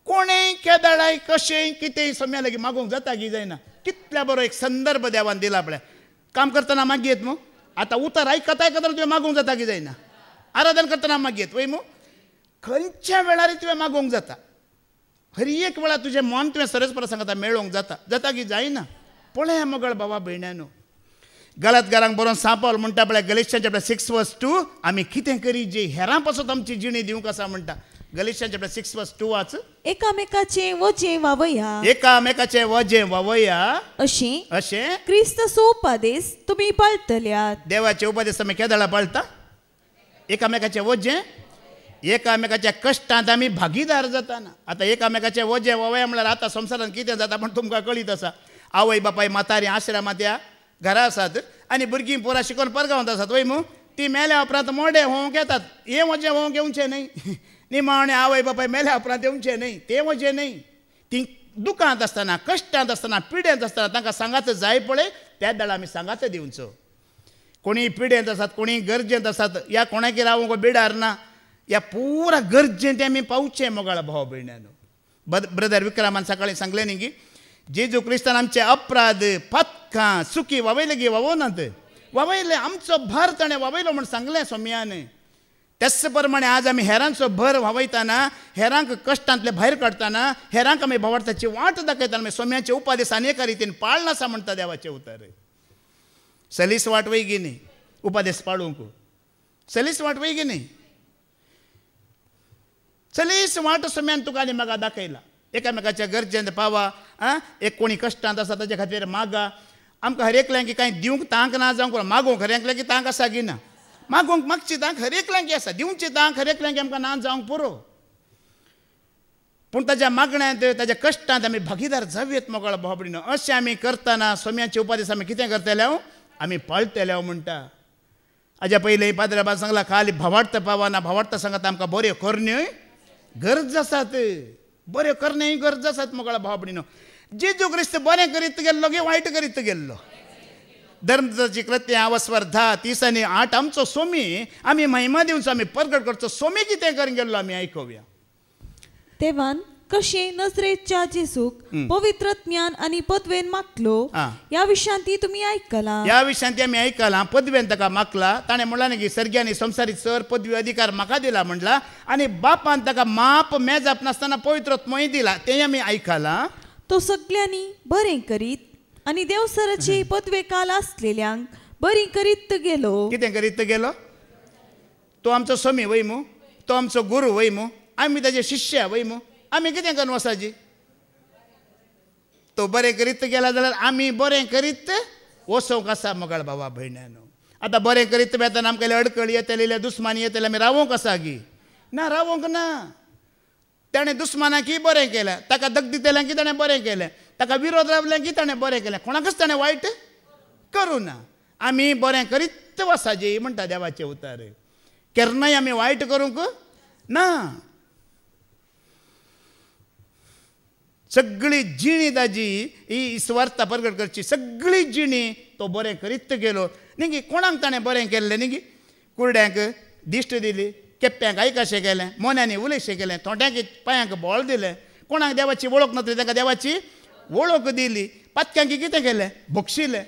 कोणेय केदाळाय कशेंय कितेंय सोम्या लागीं मागोवंक जाता की जायना. कितल्या बरो एक संदर्भ देवान दिला पळय. काम करतना मागयेत मग. आतां उतर आयकता तुवें मागोवंक जाता की जायना. आराधन करतना मागयेत वय मग. खंयच्या वेळार तुवें मागोवंक जाता. हर एक वेळा तुजें मन तुवें सरस्पर सांगता मेळोवंक जाता. जाता की जायना. पळय मोगळ भावा भयणानो. गलातकारांक बरोवन सांपल म्हणटा पळय गलिशयांचे 6:2 आमी कितें करी जे हेरां पासत आमची जिणी दिवंक आसा म्हणटा. गलिशयांचे 6:2 वाच. एकामेकाचें वजें वावया. एकामेकाचें वजें वावया अशें क्रिस्ताचो उपादेश तुमी पाळटल्यात. देवाचे उपादेश आमी केदाळा पाळटा. एकामेकाचें वजें एकामेकाच्या कश्टांत आमी भागीदार जाताना. आतां एकामेकाचें वजें वावया म्हळ्यार आतां संवसारांत कितें जाता पण तुमकां कळीत आसा. आवय बापाय म्हातारी आश्रमांत ह्या घरा आसात आनी भुरगीं पोरां शिकून परगांवांत आसात वय मू. ती मेल्या उपरांत मोडे होवंक येतात. हें वजें होवंक येवचें न्हय. निमाणे आवय बापाय मेल्या उपरांत येवचें न्हय. तें वजें न्हय. ती दुखांत आसतना, कश्टांत आसतना, पिड्यांत आसतना तांकां सांगात जाय पळय त्या दाळा आमी सांगात दिवचो. कोणीय पिड्यांत आसात, कोणीय गरजेंत आसात, ह्या कोणाकी रावंक बिडार ना. ह्या पुरा गरजेंत आमी पावचें मोगाळ भाव भयणानो. ब्रदर विक्रमान सकाळीं सांगलें न्ही की जेजू क्रिस्तान आमचे अपराध पथकां चुकी वावयले गी वावनात. वावयले आमचो भर ताणें वावयलो म्हण सांगलें सोम्यान. त्याच प्रमाणे आज आमी हेरांचो भर वावयताना, हेरांक कश्टांतले भायर काडटाना, हेरांक आमी भावार्थाची वाट दाखयताना सोम्याचे उपादेश अनेका रितीन पाळना आसा म्हणटा देवाचें उतर. सलीस वाट वय गी न्ही उपादेश पाळूंक. सलीस वाट वय गी न्ही. सलीस वाट सोम्यान तुका आनी म्हाका दाखयला. एकामेकाच्या गरजेंत पावा. एक कोणी कश्टांत आसा ताचे खातीर मागा. आमकां हर एकल्यांक कांय दिवंक तांक ना जावंक मागोवंक हर एकल्याक तांक आसा की ना. मागोवंक मागची तांक हर एकल्यांक आसा. दिवची तांक हर एकल्यांक आमकां ना जावंक पुरो. पूण ताच्या मागण्यांत ताच्या कश्टांत आमी भागीदार जावयेत मोगाळ भाव भयणीनो. अशें आमी करतना सोम्याचे उपादेश आमी कितें करतले आमी पाळटले म्हणटा. हाज्या पयलीं पाद्राबान सांगला खाली भावार्थ पावना. भावार्थ सांगता आमकां बऱ्यो करण्योय गरज आसात. बऱ्यो करण्योय गरज आसात मोगाळ भाव भयणीनो. जेजू क्रिस्त बरें करीत गेल्लो गे वायट करीत गेल्लो. धर्मची कृत्यां अवस्वर 10, 30 आनी 8 आमचो सोमी आमी महिमा दिवचो. आमी परगट करचो. सोमी कितें करून गेल्लो आमी आयकोवया. तेवान कशे नजरेच्या जेसूक पवित्र ज्ञान आणि पदवेन मागलो या विषयांती तुम्ही ऐकला. या विषयांती आम्ही ऐकला. पदवेन ताका मागला. ताणें म्हणला न्ही की सर्ग्यांनी संवसारीक सर पदवी अधिकार म्हाका दिला म्हणला. आणि बापान ताका माप मेजाप नासतना पवित्रत्मय दिला. ते आमी ऐकला. तो सगळ्यांनी बरें करीत आणि देवसराची पदवे काल असलेल्यांक बरी करीत गेलो. कितें करीत गेलो? तो आमचो स्वामी वैमू, तो आमचो गुरू वैमू, आमी ताजे शिष्य वैमू, आमी कितें करून वसाची? तो बरें करीत गेला जाल्यार आमी बरें करीत वसोंक आसा मोगाळ भावा भयण्यानो. आतां बरें करीत बेताना आमकां अडकळी येतली, दुस्मानी येतली, आमी रावोंक आसा गी? ना, रावोंक ना. ताणें दुस्मानाकी बरें केलें, ताका दग दितल्यांक की ताणें बरें केलें, ताका विरोध रावल्यांक की ताणें बरें केलें, कोणाकच ताणें वायट करूं ना. आमी बरें करीत वसाची म्हणटा देवाचें उतर. केन्नाय आमी वायट करूंक ना. सगळी जिणी ताजी ही इस्वार्था प्रगट करची. सगळी जिणी तो बरें करीत गेलो न्ही गी. कोणाक ताणें बरें केल्लें न्ही गी? कुरड्यांक दिश्ट दिली, केप्प्यांक आयकाशें केलें, मोन्यांनी उलयशें केलें, थोट्यांक पांयांक बोळ दिलें. कोणाक देवाची वळख नासली ताका देवाची वळख दिली. पातक्यांक कितें केलें? भोगशिलें.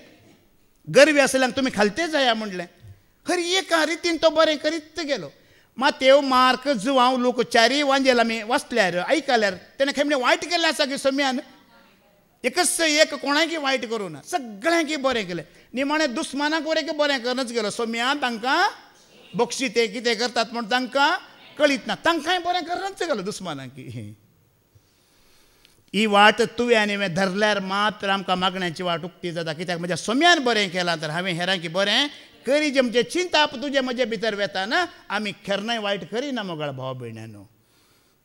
गरवी आसल्यांक तुमी खालते जाया म्हणलें. खरी एका रितीन तो बरें करीत गेलो. मातेव, मार्क, जुवांव, लूक चारी वांजेल आमी वाचल्यार आयकल्यार तेणें खंय म्हणलें वायट केलें आसा की सोम्यान? एकच एक कोणाकी वायट करूं ना. सगळ्यांकी बरें केलें. निमाणें दुस्मानाक बरें करूनच गेलो. सोम्या तांकां बक्षी ते कितें करतात म्हूण तांकां कळीत ना. तांकांय बरें करूनच गेलो दुस्मानाकी. ही वाट तुवें आनी हांवें धरल्यार मात्र आमकां मागण्याची वाट उक्ती जाता. कित्याक म्हज्या सोम्यान बरें केलां तर हांवें हेरांकी बरें करी. जे म्हणजे चिंता तुजे म्हजे भितर वेता ना, आमी केन्नाय वायट करिना मोगाळ भाव भयण्यानो.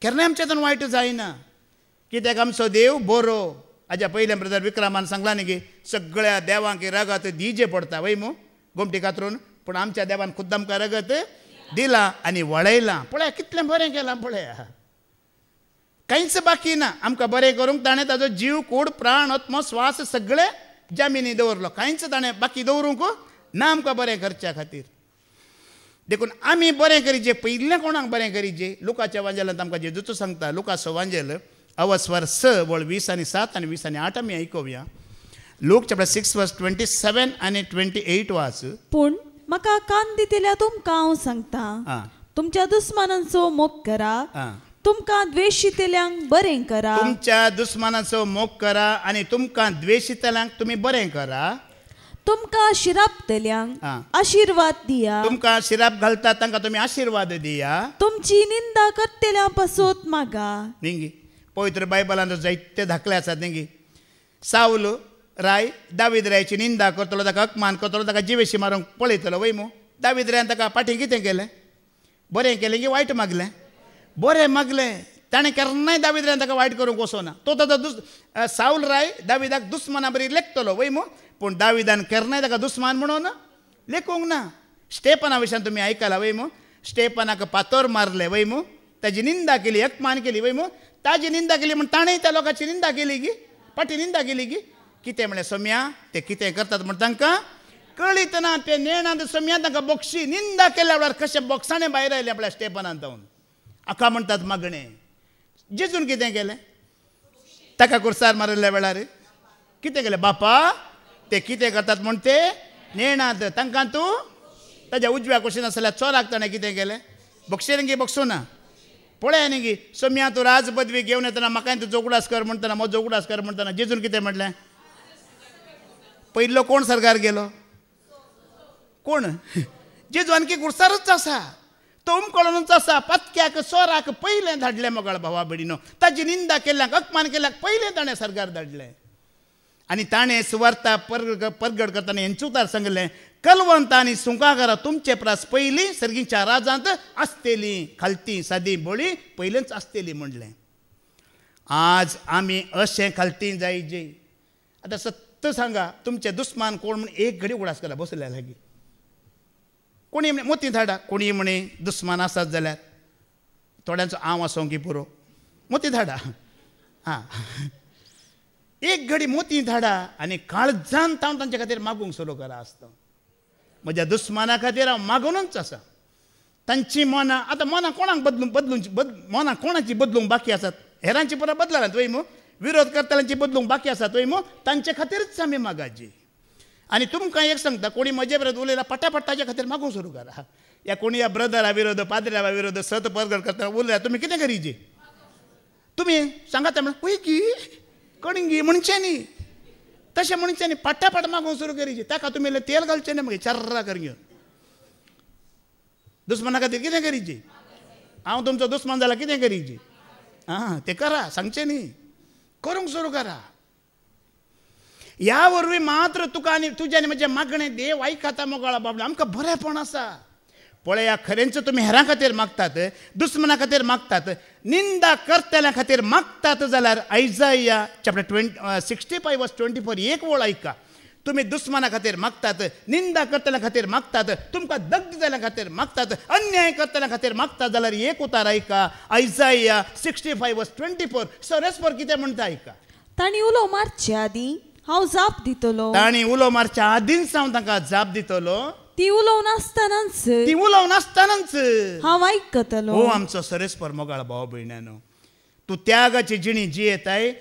केन्नाय आमच्यातून वायट जायना. कित्याक आमचो देव बरो. हाज्या पयले ब्रदर विक्रमान सांगला न्ही की सगळ्या देवांक रगत दिजे पडटा वय मू गोमटी कातरून. पूण आमच्या देवान खुद्द आमकां रगत दिला आनी वळयलां. पळया कितलें बरें केलां पळया. कांयच बाकी ना. आमकां बरें करूंक ताणें ताजो जीव, कूड, प्राण, आत्म, स्वास सगळे जामिनी दवरलो. कांयच ताणें बाकी दवरूंक ना आमकां बरें करच्या खातीर. देखून आमी बरें करीचे. पयलें कोणाक बरें करीचे? लुकाच्या वांजेलांत आमकां जेजूचो सांगता. लुकाचो वांजेल अवस्वर 6 वळ 20 आनी 7 आनी 20 आनी 8 आमी आयकुया. लूक चॅप्टर 6 वर्स 27 आनी 28 वाच. पूण म्हाका कान दितल्या तुमकां हांव सांगता, तुमच्या दुस्मानांचो मोग करा, तुमकां द्वेशितल्यांक बरें करा. तुमच्या दुस्मानाचो मोग करा आनी तुमकां द्वेशितल्यांक तुमी बरें करा. तुमकां शिरापतल्यांक आशिर्वाद दिया. तुमकां शिराप घालतात तांकां तुमी आशिर्वाद दिया. तुमची निंदा करतल्या पासत मागा. न्ही पवित्र बायबलांत जायते धाकले आसात न्ही. साऊल राय दावीद रायाची निंदा करतलो, ताका अपमान करतलो, ताका जिवेशी मारूंक पळयतलो वय मू. दावीद रायान ताका फाटीं कितें केलें? बरें केलें की वायट मागलें? बरें मागलें. ताणें केन्नाय दावीद रायान ताका वायट करूंक वचोना. तो ताजो साऊल राय दाविदाक दुस्माना बरी लेखतलो वय मू. पूण दाविदान केन्नाय ताका दुस्मान म्हणून लेखूंक ना. स्टेपना विशयान तुमी आयकला वय मू. स्टेपनाक पातोर मारले वय मू. ताजी निंदा केली, अपमान केली वय मू. ताजी निंदा केली म्हण ताणें त्या लोकांची निंदा केली गी, फाटीं निंदा केली गी. कितें म्हळें सोम्या ते कितें करतात म्हण तांकां कळीत ना. ते नेणांत सोम्या तांकां बक्षी निंदा केल्या वेळार कशें बॉक्साणें भायर आयलें आपल्या स्टेपनांत जावन. हाका म्हणटात मागणें. जेजून कितें केलें? ताका कुर्सार मारिल्ल्या वेळार कितें केलें? बापा ते कितें करतात म्हण ते नेणांत. तांकां तूं ताज्या उजव्या कुशीन आसल्या चोराक ताणें कितें केलें? बक्षेन गी बक्षू ना. पळय न्ही गी सोम्या तूं राज पदवी घेवन येतना म्हाकाय तूं जोगडास कर म्हणटना म्हजो जोगडास कर म्हणटना जेजून कितें म्हटलें? पयलो कोण सरकार गेलो? कोण? जेजू आणकी कुर्सारूच आसा. तो उमकळूनच आसा. पत्क्याक चोराक पयलें धाडलें मोगाळ भावा भयणीनो. ताजी निंदा केल्ल्यांक अपमान केल्ल्यांक पयलें ताणें सरकार धाडलें. आनी ताणें सुवार्ता परगट करतना हेंच उतार सांगलें, कलवंत आनी सुंकाकारां तुमचे प्रास पयलीं सर्गीच्या राजांत आसतेलीं, खालतीं सादी बोळी पयलेंच आसतेलीं म्हणलें. आज आमी अशें खालतीं जायचे. आतां सत्त सांगा, तुमचे दुस्मान कोण म्हण एक घडी उगडास केला बसल्या लागीं. कोणी म्हणे मोती धाडा, कोणी म्हणे दुस्मान आसात जाल्यार थोड्यांचो हांव आसूंक की पुरो मोती धाडा. हां एक घडी मोती धाडा आनी काळजान हांव तांचे खातीर मागूंक सुरू करा आसता. म्हज्या दुस्माना खातीर हांव मागूनच आसा. तांची मनां आतां मनां कोणाक मनां कोणाची बदलूंक बाकी आसात? हेरांची परत बदलनात वय मू विरोध करतल्यांची बदलूंक बाकी आसात वय मू तांचे खातीरच आमी मागाची. आनी तुमकां एक सांगता कोणी म्हजे बरोबर उलयला पटापट्टाच्या खातीर मागूंक सुरू करा. या कोणी या ब्रदरा विरोध पाद्र्या विरोध सत परगड करता उलयला तुमी कितें करीचे तुमी सांगात म्हण पळय की कणगी म्हणचे न्ही तशें म्हणचे न्ही पट्टापट मागूंक सुरू करीचे. ताका तुमी तेल घालचें न्ही मागीर चर्रा कर घेवन दुस्मना खातीर कितें करीचे. हांव तुमचो दुस्मान जाला कितें करीचे आं तें करा सांगचें न्ही करूंक सुरू करा. ह्या वरवीं मात्र तुका आनी तुजें आनी म्हजें मागणें देव आयकता मोगाळा बाबडे आमकां बरेंपण आसा. पळया खरेंच तुमी हेरां खातीर मागतात दुस्मना खातीर मागतात निंदा करतल्या खातीर मागतात जाल्यार आयजाया चॅप्टर 65:24 एक वळ आयका. तुमी दुस्मना खातीर मागतात निंदा करतल्या खातीर मागतात तुमकां दग्ध जाल्या खातीर मागतात अन्याय करतल्या खातीर मागतात जाल्यार एक उतार आयका. आयजाया 65:24 सरस्पर कितें म्हणटा आयका. तांणी उलो मारचे आदीं हांव जाप दितलो. तांणी उलो मारच्या आदींच हांव तांकां जाप दितलो. ती उलोवन आसतनाच हांव आयकतलो. हो आमचो सरस्पर मोगाळ भाव भयण्यानो तूं त्यागाची जिणी जियेताय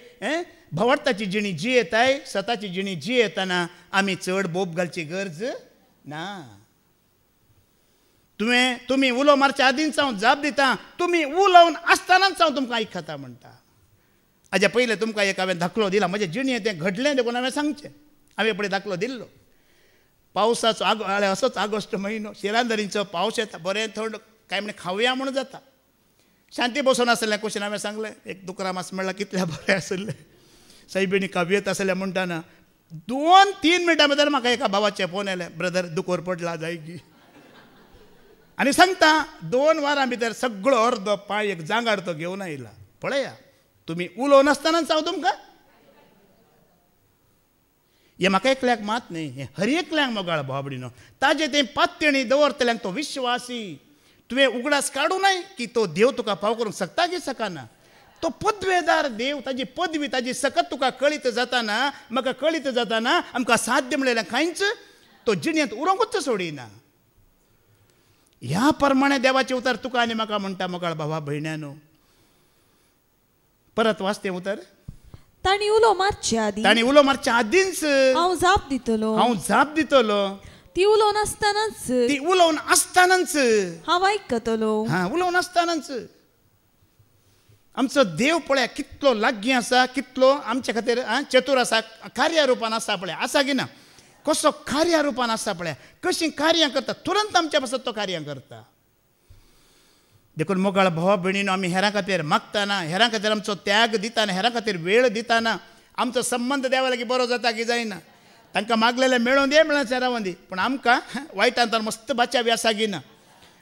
भवडताची जिणी जियेताय सताची जिणी जियेतना आमी चड बोब घालची गरज ना. तुमी उलो मारच्या आदींच हांव जाप दितां तुमी उलोवन आसतनाच हांव तुमकां आयकता म्हणटा. हाज्या पयलें तुमकां एक हांवें दाखलो दिला म्हजें जिणेंत तें घडलें देखून हांवें सांगचें. हांवें फुडें दाखलो दिल्लो. पावसाचो असोच ऑगस्ट म्हयनो शिरांदरीचो पावस येता बरें थंड काय म्हणे खावया म्हणून जाता. शांती बसून आसलें कुशीन हांवें सांगलें एक दुकरा मास म्हणल्यार कितलें बरें आसलें. सायबीणी काव्यत आसलें म्हणटाना 2-3 मिनटां भितर म्हाका एका भावाचे फोन आयले ब्रदर दुकोर पडला जायगी आनी सांगता 2 वरां भितर सगळो अर्दो पांय एक जांगाड तो घेवन आयला. पळया तुमी उलोवन आसतनाच हांव तुमकां हे म्हाका एकल्याक मात न्ही हें हर एकल्याक मोगाळ भावबडीनो ताजे तें पात्यणी दवरतल्यांक तो विश्वासी तुवें उगडास काडूं नाय की तो देव तुका फाव करूंक शकता की सकना. तो पदवेदार देव ताजी पदवी ताजी सकत तुका कळीत जाताना म्हाका कळीत जाताना आमकां साध्य म्हणलें कांयच तो जिणेंत उरोंकूच सोडिना. ह्या प्रमाणे देवाचें उतर तुका आनी म्हाका म्हणटा मोगाळ भावा भयण्यानो. परत वाचतें उतर. तांणी उलो मारचे आदींच हांव जाप दितलो. ती उलोवन आसतनाच हांव आयकतलो. उलोवन आसतनाच आमचो देव पळया कितलो लागीं आसा कितलो आमचे खातीर चतूर आसा कार्या रुपान आसा पळय आसा की ना कसो कार्या रुपान आसा पळय कशीं कार्यां करता तुरंत आमच्या पासत तो कार्यां करता. देखून मोगाळ भावा भयणीनो आमी हेरां खातीर मागतना हेरां खातीर आमचो त्याग दिताना हेरां खातीर वेळ दिताना आमचो संबंद देवा लागीं बरो जाता की जायना. तांकां मागलेलें मेळोवन दी मेळना रावून दी पूण आमकां वायटान तर मस्त बाच्यावी आसा की ना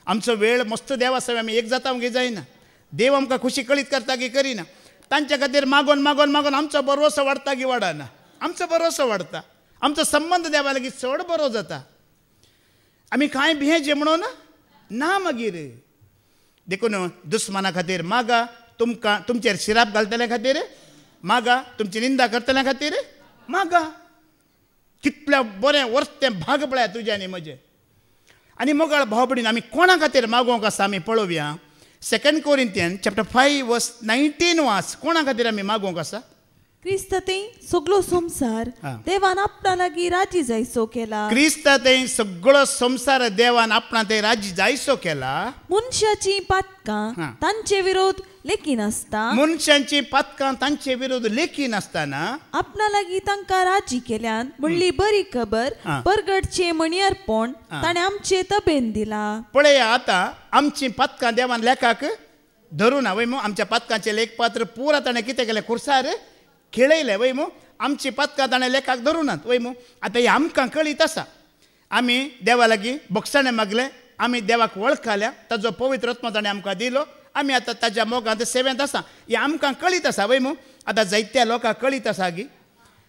आमचो वेळ मस्त देवा सवे आमी एक जाता की जायना. देव आमकां खुशी कळीत करता की करिना. तांच्या खातीर मागोन मागोन मागोन आमचो भरवसो वाडटा की वाडना. आमचो भरवसो वाडटा आमचो संबंद देवा लागीं चड बरो जाता. आमी कांय भियेचे म्हणून ना मागीर देखून दुस्माना खातीर मागा तुमकां तुमचेर शिराप घालतल्या खातीर मागा तुमची निंदा करतल्या खातीर मागा. कितल्या बरें वर्तें भाग पळया तुजें आनी म्हजें. आनी मोगाळ भावबडीन आमी कोणा खातीर मागोवंक आसा आमी पळोवया. 2 Corinthians chapter 5:19 वाच. कोणा खातीर आमी मागोवंक आसा. क्रिस्तातें सगळो संसार देवान आपणा लागीं राजी जायसो केला. क्रिस्तातें सगळो संसार देवान आपणा ते राजी जायसो केला. मनशाची पातकां तांचे विरोध लेखी नासता. मनशांची पातकां तांचे विरोध लेखी नासतना आपणा लागीं तांकां राजी केल्यान म्हणली बरी खबर परगडचे मणियरपण ताणें आमचे तबेन दिला. पळया आतां आमची पातकां देवान लेखाक धरून वय मू आमच्या पातकांचे लेखपात्र पुरा ताणें कितें केलें खुर्सार खेळयले वय मू आमची पातकां ताणें लेखाक धरुनात वय मू. आतां हें आमकां कळीत आसा आमी देवा लागीं बक्षाणें मागलें आमी देवाक वळखल्या ताजो पवित्र आत्मा ताणें आमकां दिलो आमी आतां ताज्या मोगांत सेवेंत आसा हें आमकां कळीत आसा वय मू. आतां जायत्या लोकांक कळीत आसा गी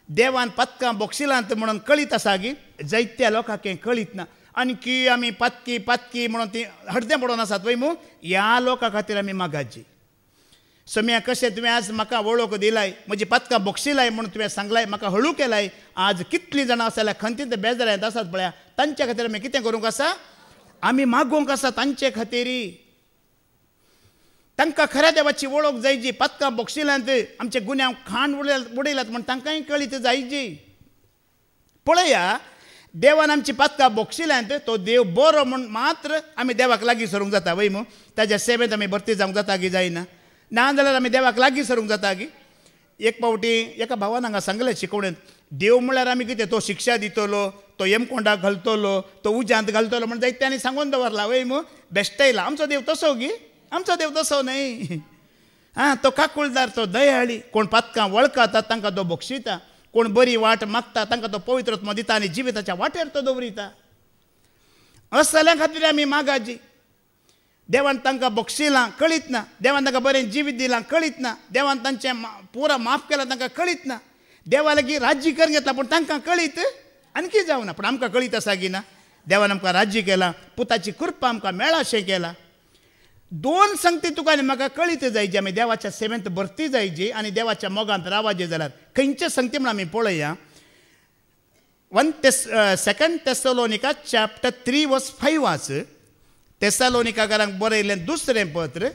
देवान पातकां बक्षिलांत म्हणून कळीत आसा गी जायत्या लोकांक हें कळीत ना. आणकी आमी पातकी पातकी म्हणून ती हडदें पडून आसात वय मू. ह्या लोकां खातीर आमी मागाची. सम्या कशें तुवें आज म्हाका वळख दिलाय म्हजी पातकां बक्षिलाय म्हणून तुवें सांगलाय म्हाका हळू केलाय. आज कितलीं जाणां आसा जाल्यार खंतीन ते बेजारांत आसात पळया तांच्या खातीर आमी कितें करूंक आसा आमी मागोवंक आसा तांचे खातीर. तांकां खऱ्या देवाची वळख जायची. पदकां बक्षिल्यांत आमच्या गुन्यांक खाण उडयलात म्हण तांकांय कळीत जायची. पळया, देवान आमची पदकां बक्षिल्यांत तो देव बरो म्हण मात्र आमी देवाक लागीं सरूंक जाता वय मू. ताज्या सेवेंत आमी भरती जावंक जाता की जायना? ना जाल्यार आमी देवाक लागीं सरूंक जाता की? एक फावटी एका भावान हांगा सांगलें शिकवणेंत, देव म्हळ्यार आमी कितें, तो शिक्षा दितलो, तो यमकोंडाक घालतलो, तो उज्यांत घालतलो म्हण जायत्यांनी सांगून दवरला वय मू. बेश्टयला. आमचो देव तसो गी? आमचो देव तसो न्हय. तो काकुळदार, तो दयाळी. कोण पदकां वळखता तांकां तो बक्षिता. कोण बरी वाट मागता तांकां तो पवित्रत्व दिता आनी जिविताच्या वाटेर तो दवरिता. असल्या खातीर आमी मागाची. देवान तांकां बक्षिलां कळीत ना. देवान तांकां बरें जिवीत दिलां कळीत ना. देवान तांचें पुरा माफ केलां तांकां कळीत ना. देवा लागीं राज्य करून घेतला पूण तांकां कळीत आणकी जावना. पूण आमकां कळीत आसा की ना? देवान आमकां राज्य केलां, पुताची कृपा आमकां मेळ्ळा अशें केलां. दोन संगती तुका आनी म्हाका कळीत जायची. आमी देवाच्या सेवेंत भरती जायची आनी देवाच्या मोगांत रावाजे जाल्यार खंयचे संगती म्हण आमी पळया. 2 Thessalonians chapter 3 verse 5 वाच. तेसालोनिकाकारांक बरयलें दुसरें पत्र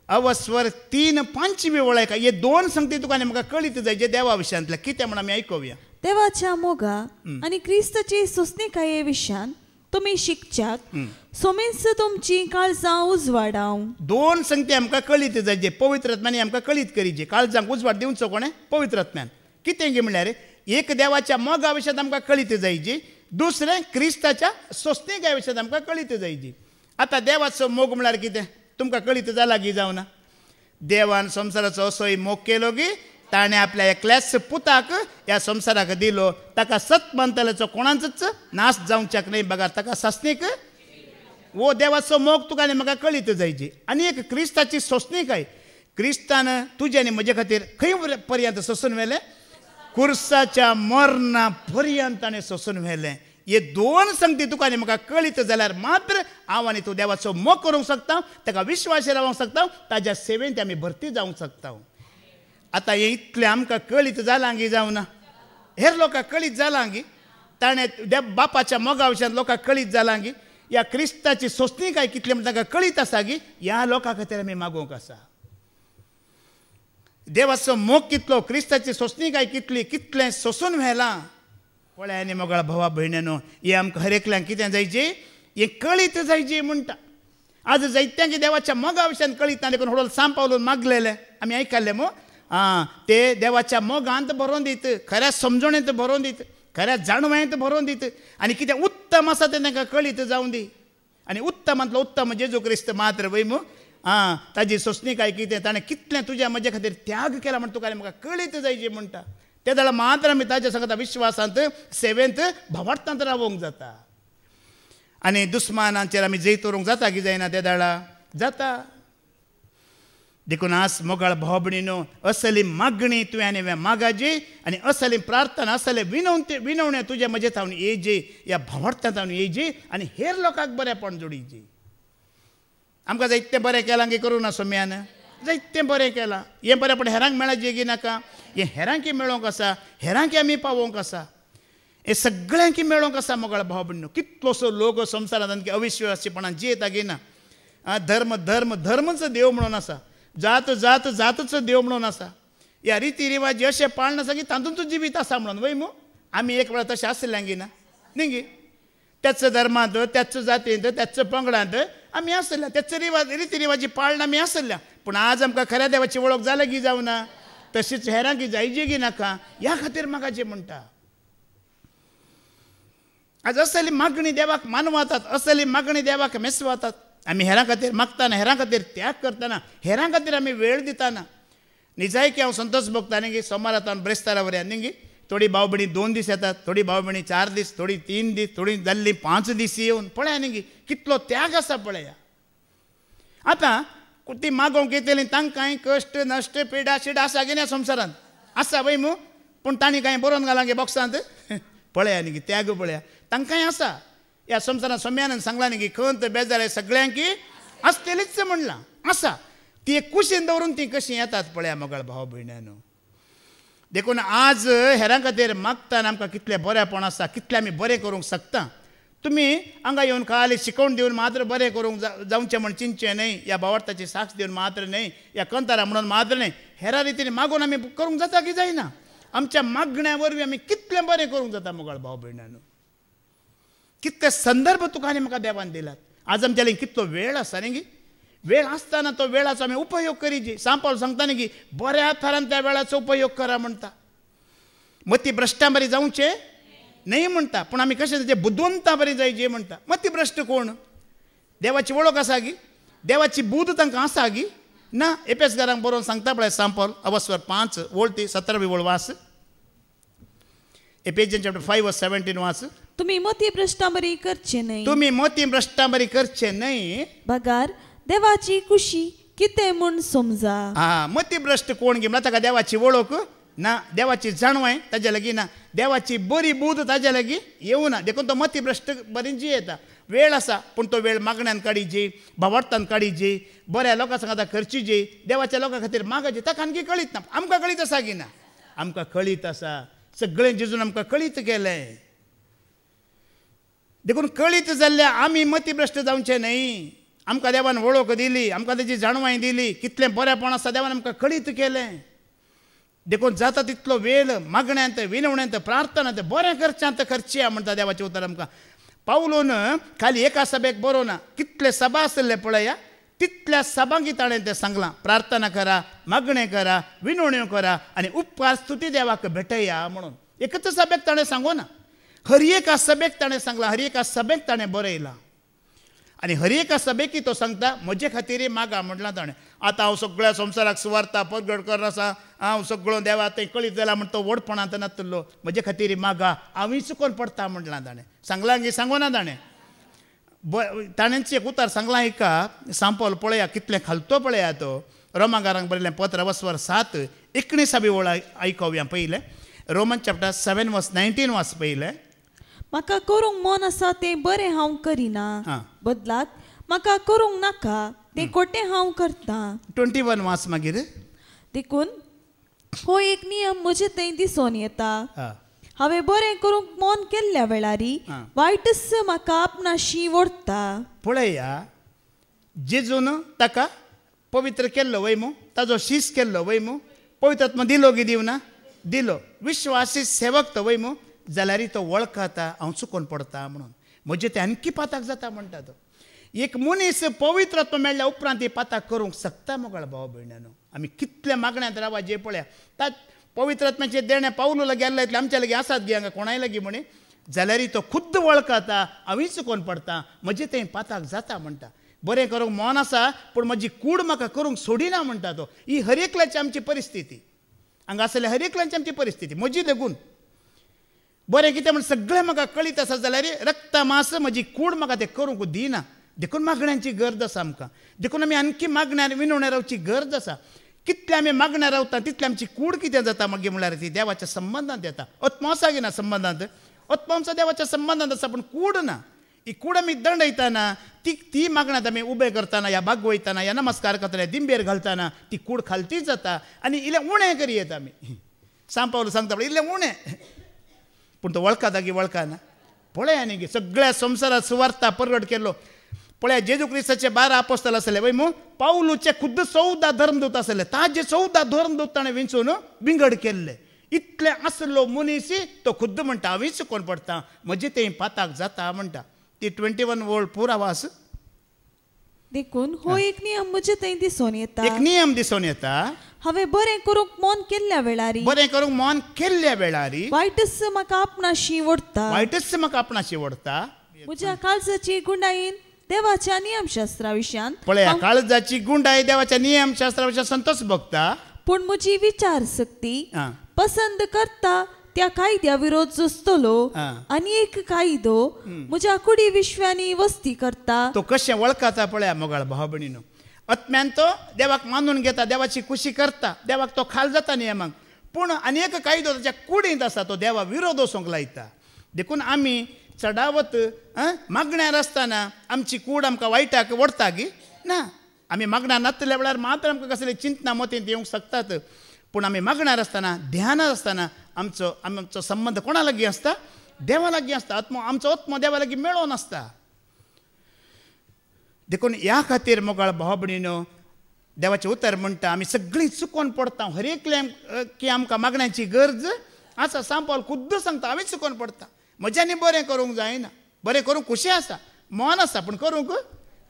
अवस्वर 3:5 वळख. हे दोन संगती तुका आनी म्हाका कळीत जायचे देवा विशयांतले. कितें म्हण आमी आयकुया. देवाच्या मोगा आणि क्रिस्ताचे सोसणेकाये विशयान तुम्ही शिकच्याक सोमेस्त तुमची काळजां उजवाडाव. दोन संगती आमकां कळीत जायचे. पवित्रत्म्यान आमकां कळीत करीचे. काळजांक उजवाड दिवचो कोणें? पवित्रत्म्यान. कितें गे म्हळ्यार एक देवाच्या मोगा विशयांत आमकां कळीत जायची. दुसरें क्रिस्ताच्या सोसणेकाये विशयांत आमकां कळीत जायची. आतां देवाचो मोग म्हळ्यार कितें तुमकां कळीत जाला की जावना? देवान संवसाराचो असोय मोग केलो की ताणें आपल्या एकल्याच पुताक ह्या संवसाराक दिलो. ताका सत मानतल्याचो कोणाचोच नाश जावच्याक न्हय बगार ताका सासणीक. वो देवाचो मोग तुका आनी म्हाका कळीत जायची. आनी एक क्रिस्ताची सोसणीकाय. क्रिस्तान तुजे आनी म्हजे खातीर खंय पर्यंत सोसून व्हेलें? कुर्साच्या मरणा पर्यंत ताणें सोसून व्हेलें. हे दोन संगती तुका आनी म्हाका कळीत जाल्यार मात्र हांव आनी तूं देवाचो मोग करूंक शकता, ताका विश्वास रावंक शकता, ताज्या सेवेंत आमी भरती जावंक शकता. आतां हे इतलें आमकां कळीत जालां की जावना? हेर लोकांक कळीत जालां की? ताणें बापाच्या मोगा विशयांत लोकांक कळीत जालां की? ह्या क्रिस्ताची सोसणीकाय कितली म्हण तांकां कळीत आसा की? ह्या लोकां खातीर आमी मागोवंक आसा. देवाचो मोग कितलो, क्रिस्ताची सोसणीकाय कितली, कितलें सोसून व्हेलां. पळय आनी मोगळा भावा भयण्यांनो, हे आमकां हर एकल्यांक कितें जायचें? हें कळीत जायचें म्हणटा. आज जायत्यांक देवाच्या मोगा विशयान कळीत ना देखून हळू सांपावलून मागलेले आमी आयकल्लें मो. ते देवाच्या मोगांत बरोवन दीत, खऱ्या समजणेंत बरोवन दीत, खऱ्या जाणव्यांत बरोवन दीत आनी कितें उत्तम आसा तें तांकां कळीत जावं दी. आनी उत्तमांतलो उत्तम जेजू क्रिस्त मात्र वय मो. ताजी सोसणीकाय कितें, ताणें कितलें तुज्या म्हजे खातीर त्याग केला म्हण तुका आनी म्हाका कळीत जायचें म्हणटा. ते जाल्यार मात्र आमी ताजे सांगता विश्वासांत सेवेंत भावार्थांत रावोंक जाता. आनी दुस्मानांचेर आमी जैत करूंक जाता की जायना? ते दाळा जाता. देखून आज मोगाळ भाव भयणीनो, असली मागणी तुवें आनी मागाजी आनी असली प्रार्थना, असले विनवणे तुजे म्हजे थावन येयजे, ह्या भावार्थांत थावन येयजे आनी हेर लोकांक बरेंपण जोडीचे. आमकां जायतें बरें केलां की करूं ना सोम्यान? जायतें बरें केलां. हें बरेंपण हेरांक मेळाचें की नाका? हें हेरांकी मेळोंक आसा, हेरांकी आमी पावोवंक आसा, हें सगळ्यांकी मेळोंक आसा. मोगाळ भाव भयणीनो, कितलोसो लोक संवसारांत आनी अविश्वासीपणान जियेता की ना? धर्म धर्म धर्मच देव म्हणून आसा, जात जात जातचो देव म्हणून आसा. ह्या रिती रिवाजी अशें पाळना आसा की तातूंत जिवीत आसा म्हणून वय मू. आमी एक वेळा तशें आसल्यां की ना? न्ही गे? त्याच धर्मांत, त्याच जातींत, त्याच पंगडांत आमी आसल्या, त्याच रिती रिवाजी पाळना आमी आसल्या. पूण आज आमकां खऱ्या देवाची वळख जाल्या की जावना? तशीच हेरांकी जायची की नाका? ह्या खातीर म्हाका जें म्हणटा. आज असली मागणी देवाक मानवातात, असली मागणी देवाक मेसवातात. आमी हेरां खातीर मागतना, हेरां खातीर त्याग करतना, हेरां खातीर आमी वेळ दितना. निजाय की हांव संतोश भोगता न्ही गे, सोमारांतल्यान ब्रेस्तारा वऱ्यान न्ही गे. थोडी भाव भयणी 2 दीस येतात, थोडी भाव भयणी 4 दीस, थोडी 3 दीस, थोडी जाल्ली 5 दीस येवन. पळया न्ही गे कितलो त्याग आसा पळया. आतां ती मागोवंक येतली तांकांय कश्ट नश्ट पिडा शिडा आसा की ना संवसारांत? आसा वय मू. पूण तांणी कांय बरोवन घालां गे बॉक्सांत? पळया न्ही गे त्याग पळया. तांकांय आसा. ह्या संवसारांत सोम्यान सांगलां न्ही गी, खंत बेजार सगळ्यांकी आसतलीच म्हणलां. आसा ती एक कुशीन दवरून ती कशी येतात पळया मोगाळ भाव भयण्यांनो. देखून आज हेरां खातीर मागतना आमकां कितलें बरेंपण आसा, कितलें आमी बरें करूंक शकता. तुम्ही हांगा येवन खाली शिकवण दिवन मात्र बरें करूंक जावचें म्हण चिंतचें न्हय, ह्या भावार्थाची साक्ष दिवन मात्र न्हय, ह्या कंतारा म्हणून मात्र न्हय, हेरा रितीन मागून आमी करूंक जाता की जायना. आमच्या मागण्या वरवीं आमी कितलें बरें करूंक जाता मुगाळ भाव भयणांनो. कितले संदर्भ तुका आनी म्हाका देवान दिलात. आज आमच्या लागीं कितलो वेळ आसा न्ही गी. वेळ आसतना तो वेळाचो आमी उपयोग करीची. सांपावल सांगता न्ही की बऱ्या थरान त्या वेळाचो उपयोग करा म्हणटा. मती भ्रश्टा बरी जावचें न्हय म्हणटा, पूण आमी कशें तेजे बुद्वंता बरी जायची म्हणटा. मती भ्रश्ट कोण? देवाची वळख आसा गी, देवाची बूद तांकां आसा गी ना. एपेसकारांक बरोवन सांगता पळय सांपावल अवस्वर 5 वळती 17वी वळ वास. एपेजियन चॅप्टर 5:17 वास. तुम्ही मती भ्रष्टाबरी करचे नाही. तुम्ही मती भ्रष्टाबरी करचे नाही. बगार देवाची खुशी कितें म्हूण समजा. हा, मती भ्रश्ट कोण गे म्हणटा ताका देवाची वळख ना, देवाची जाणवाय ताजे लागीं ना, देवाची बरी बूद ताजे लागीं येवं ना. देखून तो मती भ्रश्ट बरी जी येता. वेळ आसा पूण तो वेळ मागण्यांत काडीची, भावार्थान काडीची, बऱ्या लोकां सांगात करचीची, देवाच्या लोकां खातीर मागची. ताका आणखी कळीत ना. आमकां कळीत आसा की ना? आमकां कळीत आसा. सगळें जेजून आमकां कळीत केलें. देखून कळीत जाल्ल्या आमी मती भ्रश्ट जावचें न्हय. आमकां देवान वळख दिली, आमकां तेजी जाणवाय दिली, कितलें बरेंपण आसा देवान आमकां कळीत केलें. देखून जाता तितलो वेळ मागण्यांत, विनवण्यांत, प्रार्थनांत बरें करच्यांत करचें म्हणटा देवाचें उतर आमकां. पावलोन खाली एका सभेक बरोवना, कितले सभा आसले पळया, तितल्या सभांकी ताणें तें सांगलां प्रार्थना करा, मागणें करा, विनवण्यो करा आनी उपकार स्तुती देवाक भेटया म्हणून. एकच सभेक ताणें सांगो ना, हर एका सभेक ताणें सांगलां, हर एका सभेक ताणें बरयलां. आनी हर एका सभेकी तो सांगता म्हजे खातीर मागा म्हटलां ताणें. आतां हांव सगळ्या संवसाराक सुवार्ता प्रगट करना, हांव सगळो देवा तें कळीत जाला म्हण तो व्हडपणांत नासलो. म्हजे खातीर मागा, हांवूय चुकोवन पडटा म्हटलां ताणें. सांगलां की सांगोना ताणें. ताणेंच एक उतार सांगलां एका सांपावल पळया कितलें खालतो पळया तो. रोमाकारांक बरयलें पत्र अवस्वर 7 19वी वळ आयकोवया पयलें. रोमन चॅप्टर 7:19 वाच पयलें. म्हाका करूंक मन आसा तें बरें हांव करिना, बदलाक म्हाका करूंक नाका तें खोटें हांव करता. 21 वाच मागीर. देखून हो एक नियम म्हजे थंय दिसून येता. हांवें बरें करूंक मन केल्ल्या वेळारी वायटच म्हाका आपणाशी ओडटा. पळया, जेजून ताका पवित्र केल्लो वयमू, ताजो शीस केल्लो वयमू, पवित्र आत्मा दिलो की दिवना दिलो. विश्वासी सेवक तो वयमू जाल्यार तो वळखता हांव चुकोवन पडटा म्हणून. म्हजे तें आणखी पाताक जाता म्हणटा तो. एक मनीस पवित्र आत्मा मेळ्ळ्या उपरांत ही पाताक करूंक शकता मुगाळ भाव भयणांनो. आमी कितल्या मागण्यांत रावा जे पळया. ता पवित्र आत्म्याचे देणे पावलो गेल्ले इतले आमच्या लागीं आसात गे हांगा कोणाय लागीं म्हणे, जाल्यार तो खुद्द वळखता हांवूय चुकोवन पडटा, म्हजे तें पाताक जाता म्हणटा. बरें करूंक मन आसा पूण म्हजी कूड म्हाका करूंक सोडिना म्हणटा तो. ही हर एकल्याची आमची परिस्थिती. हांगा आसले हर एकल्याची आमची परिस्थिती. म्हजी देखून बरें कितें म्हण सगळें म्हाका कळीत आसा जाल्यार रक्त मास म्हजी कूड म्हाका तें करूंक दिना. देखून मागण्यांची गरज आसा आमकां. देखून आमी आणखी मागण्यार विनवण्यार रावची गरज आसा. कितले आमी मागण्यार रावता तितली आमची कूड कितें जाता मागीर म्हळ्यार ती देवाच्या संबंधांत येता. आत्मा आसा की ना संबंधांत? आत्मा आमचो देवाच्या संबंधांत आसा पूण कूड ना. ही कूड आमी दंडयतना ती मागण्यात आमी उबे करतना, या बाग वयतना, या नमस्कार करतना, दिंबेर घालतना ती कूड खालतीच जाता आनी इल्लें उणें करी येता आमी. सांपावलो सांगता पळय इल्लें उणें, पूण तो वळखता की वळखना. पळया न्ही गे सगळ्या संवसारात सुवार्ता प्रगट केल्लो. पळया जेजू क्रिस्ताचे 12 आपोस्तल आसले वय मू, पावलूचे खुद्द 14 धर्मदूत आसले. ताजे 14 धर्मदूत ताणें विंचून बिंगड केल्ले. इतले आसलो मनीस तो खुद्द म्हणटा हांवूय चुकोवन पडटा, म्हजें तें पाताक जाता म्हणटा. ती 21 वळ पुरा वास. देखून हो एक नियम म्हजे थंय दिसून येता. एक नियम दिसून येता. हांवें बरें करूंक मन केल्ल्या वेळारी, बरें करूंक मन केल्ल्या वेळारी वायटच म्हाका आपणाशी ओडटा. वायटच म्हाका आपणाशी ओडटा. म्हज्या काळजाची गुंडायीन देवाच्या नियमशास्त्रा विशयान पळया, काळजाची गुंडाय देवाच्या नियमशास्त्रा विशयान संतोष भोगता. पूण म्हजी विचार शक्ती पसंद करता त्या कायद्या विरोध जुस्तलो आनी एक कायदो म्हज्या कुडी विश्वांनी वस्ती करता. तो कशें वळखता पळया मोगाळ भाव भयणीनो. आत्म्यान तो देवाक मानून घेता, देवाची खुशी करता, देवाक तो खाल जाता नियमांक. पूण आनी एक कायदो ताच्या कुडींत आसा तो देवा विरोध वचूंक लायता. देखून आमी चडावत मागण्यार आसतना आमची कूड आमकां वायटाक ओडटा गी ना. आमी मागण्यार नासल्या वेळार मात्र आमकां कसले चिंतना मतींत येवंक शकतात. पूण आमी मागण्यार आसतना ध्यानार आसतना आमचो संबंध कोणा लागीं आसता? देवा लागीं आसता. आमचो आत्मो देवा लागीं मेळोन आसता. देखून ह्या खातीर मोगाळ भाव भयणीनो, देवाचें उतर म्हणटा आमी सगळीं चुकोवन पडटा. हर एकल्याक की आमकां मागण्याची गरज आसा. सांपावल खुद्द सांगता हांवें चुकोवन पडटा. म्हज्यानी बरें करूंक जायना. बरें करूंक खुशी आसा, मन आसा, पूण करूंक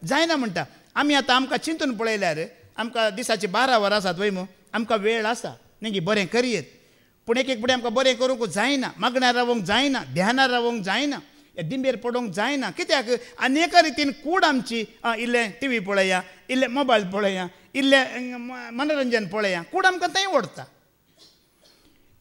जायना म्हणटा. आमी आतां आमकां चिंतून पळयल्यार आमकां दिसाची 12 वरां आसात वय मू. आमकां वेळ आसा न्ही बरें करयेत. पूण एक फुडें आमकां बरें करूंक जायना. मागण्यार रावूंक जायना, ध्यानार रावूंक जायना, दिंबेर पडोवंक जायना. कित्याक अनेका रितीन कूड आमची इल्लें टीव्ही पळया, इल्लें मोबायल पळया, इल्लें मनोरंजन पळया, कूड आमकां थंय ओडटा.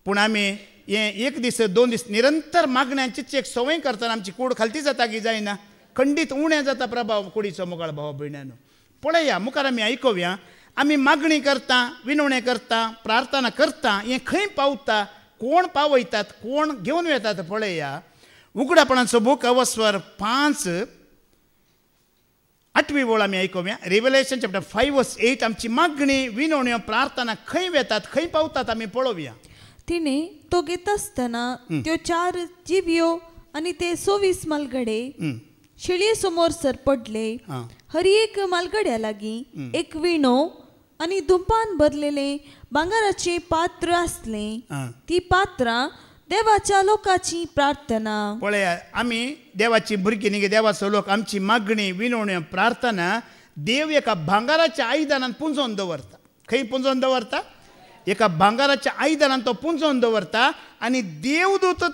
पूण आमी हें 1 दीस 2 दीस निरंतर मागण्यांचीच एक संवय करतना आमची कूड खालती जाता की जायना. खंडीत उणें जाता प्रभाव कुडीचो मोगाळ भाव भयण्यानो. पळया मुखार आमी आयकुया. आमी मागणी करता, विनवणें करता, प्रार्थना करता, हें खंय पावता, कोण पावयतात, कोण घेवन येतात पळया. उगडापणाचो बूक अवस्वर 5 8वी ओळ आमी आयकुया. रेवलेशन चॅप्टर 5:8 आमची मागणी विनवण्यो प्रार्थना खंय वेतात, खंय पावतात आमी पळोवया. तिने तो घेत असताना त्यो 4 जिव्यो आणि ते 24 मालगडे शिळये समोर सरपडले. हर एक मालगड्या लागीं एक विणो आणि धुंपान भरलेले भांगाराचे पात्र आसले. ती पात्रां देवाच्या लोकांची प्रार्थना. पळया आमी देवाची भुरगीं न्ही, देवाचो लोक. आमची मागणी विनवण्यो प्रार्थना देव एका भांगाराच्या आयदनान पुंजोवन दवरता. खंय पुंजोवन दवरता? एका भांगाराच्या आयदनान तो पुंजोवन दवरता. आनी देवदूत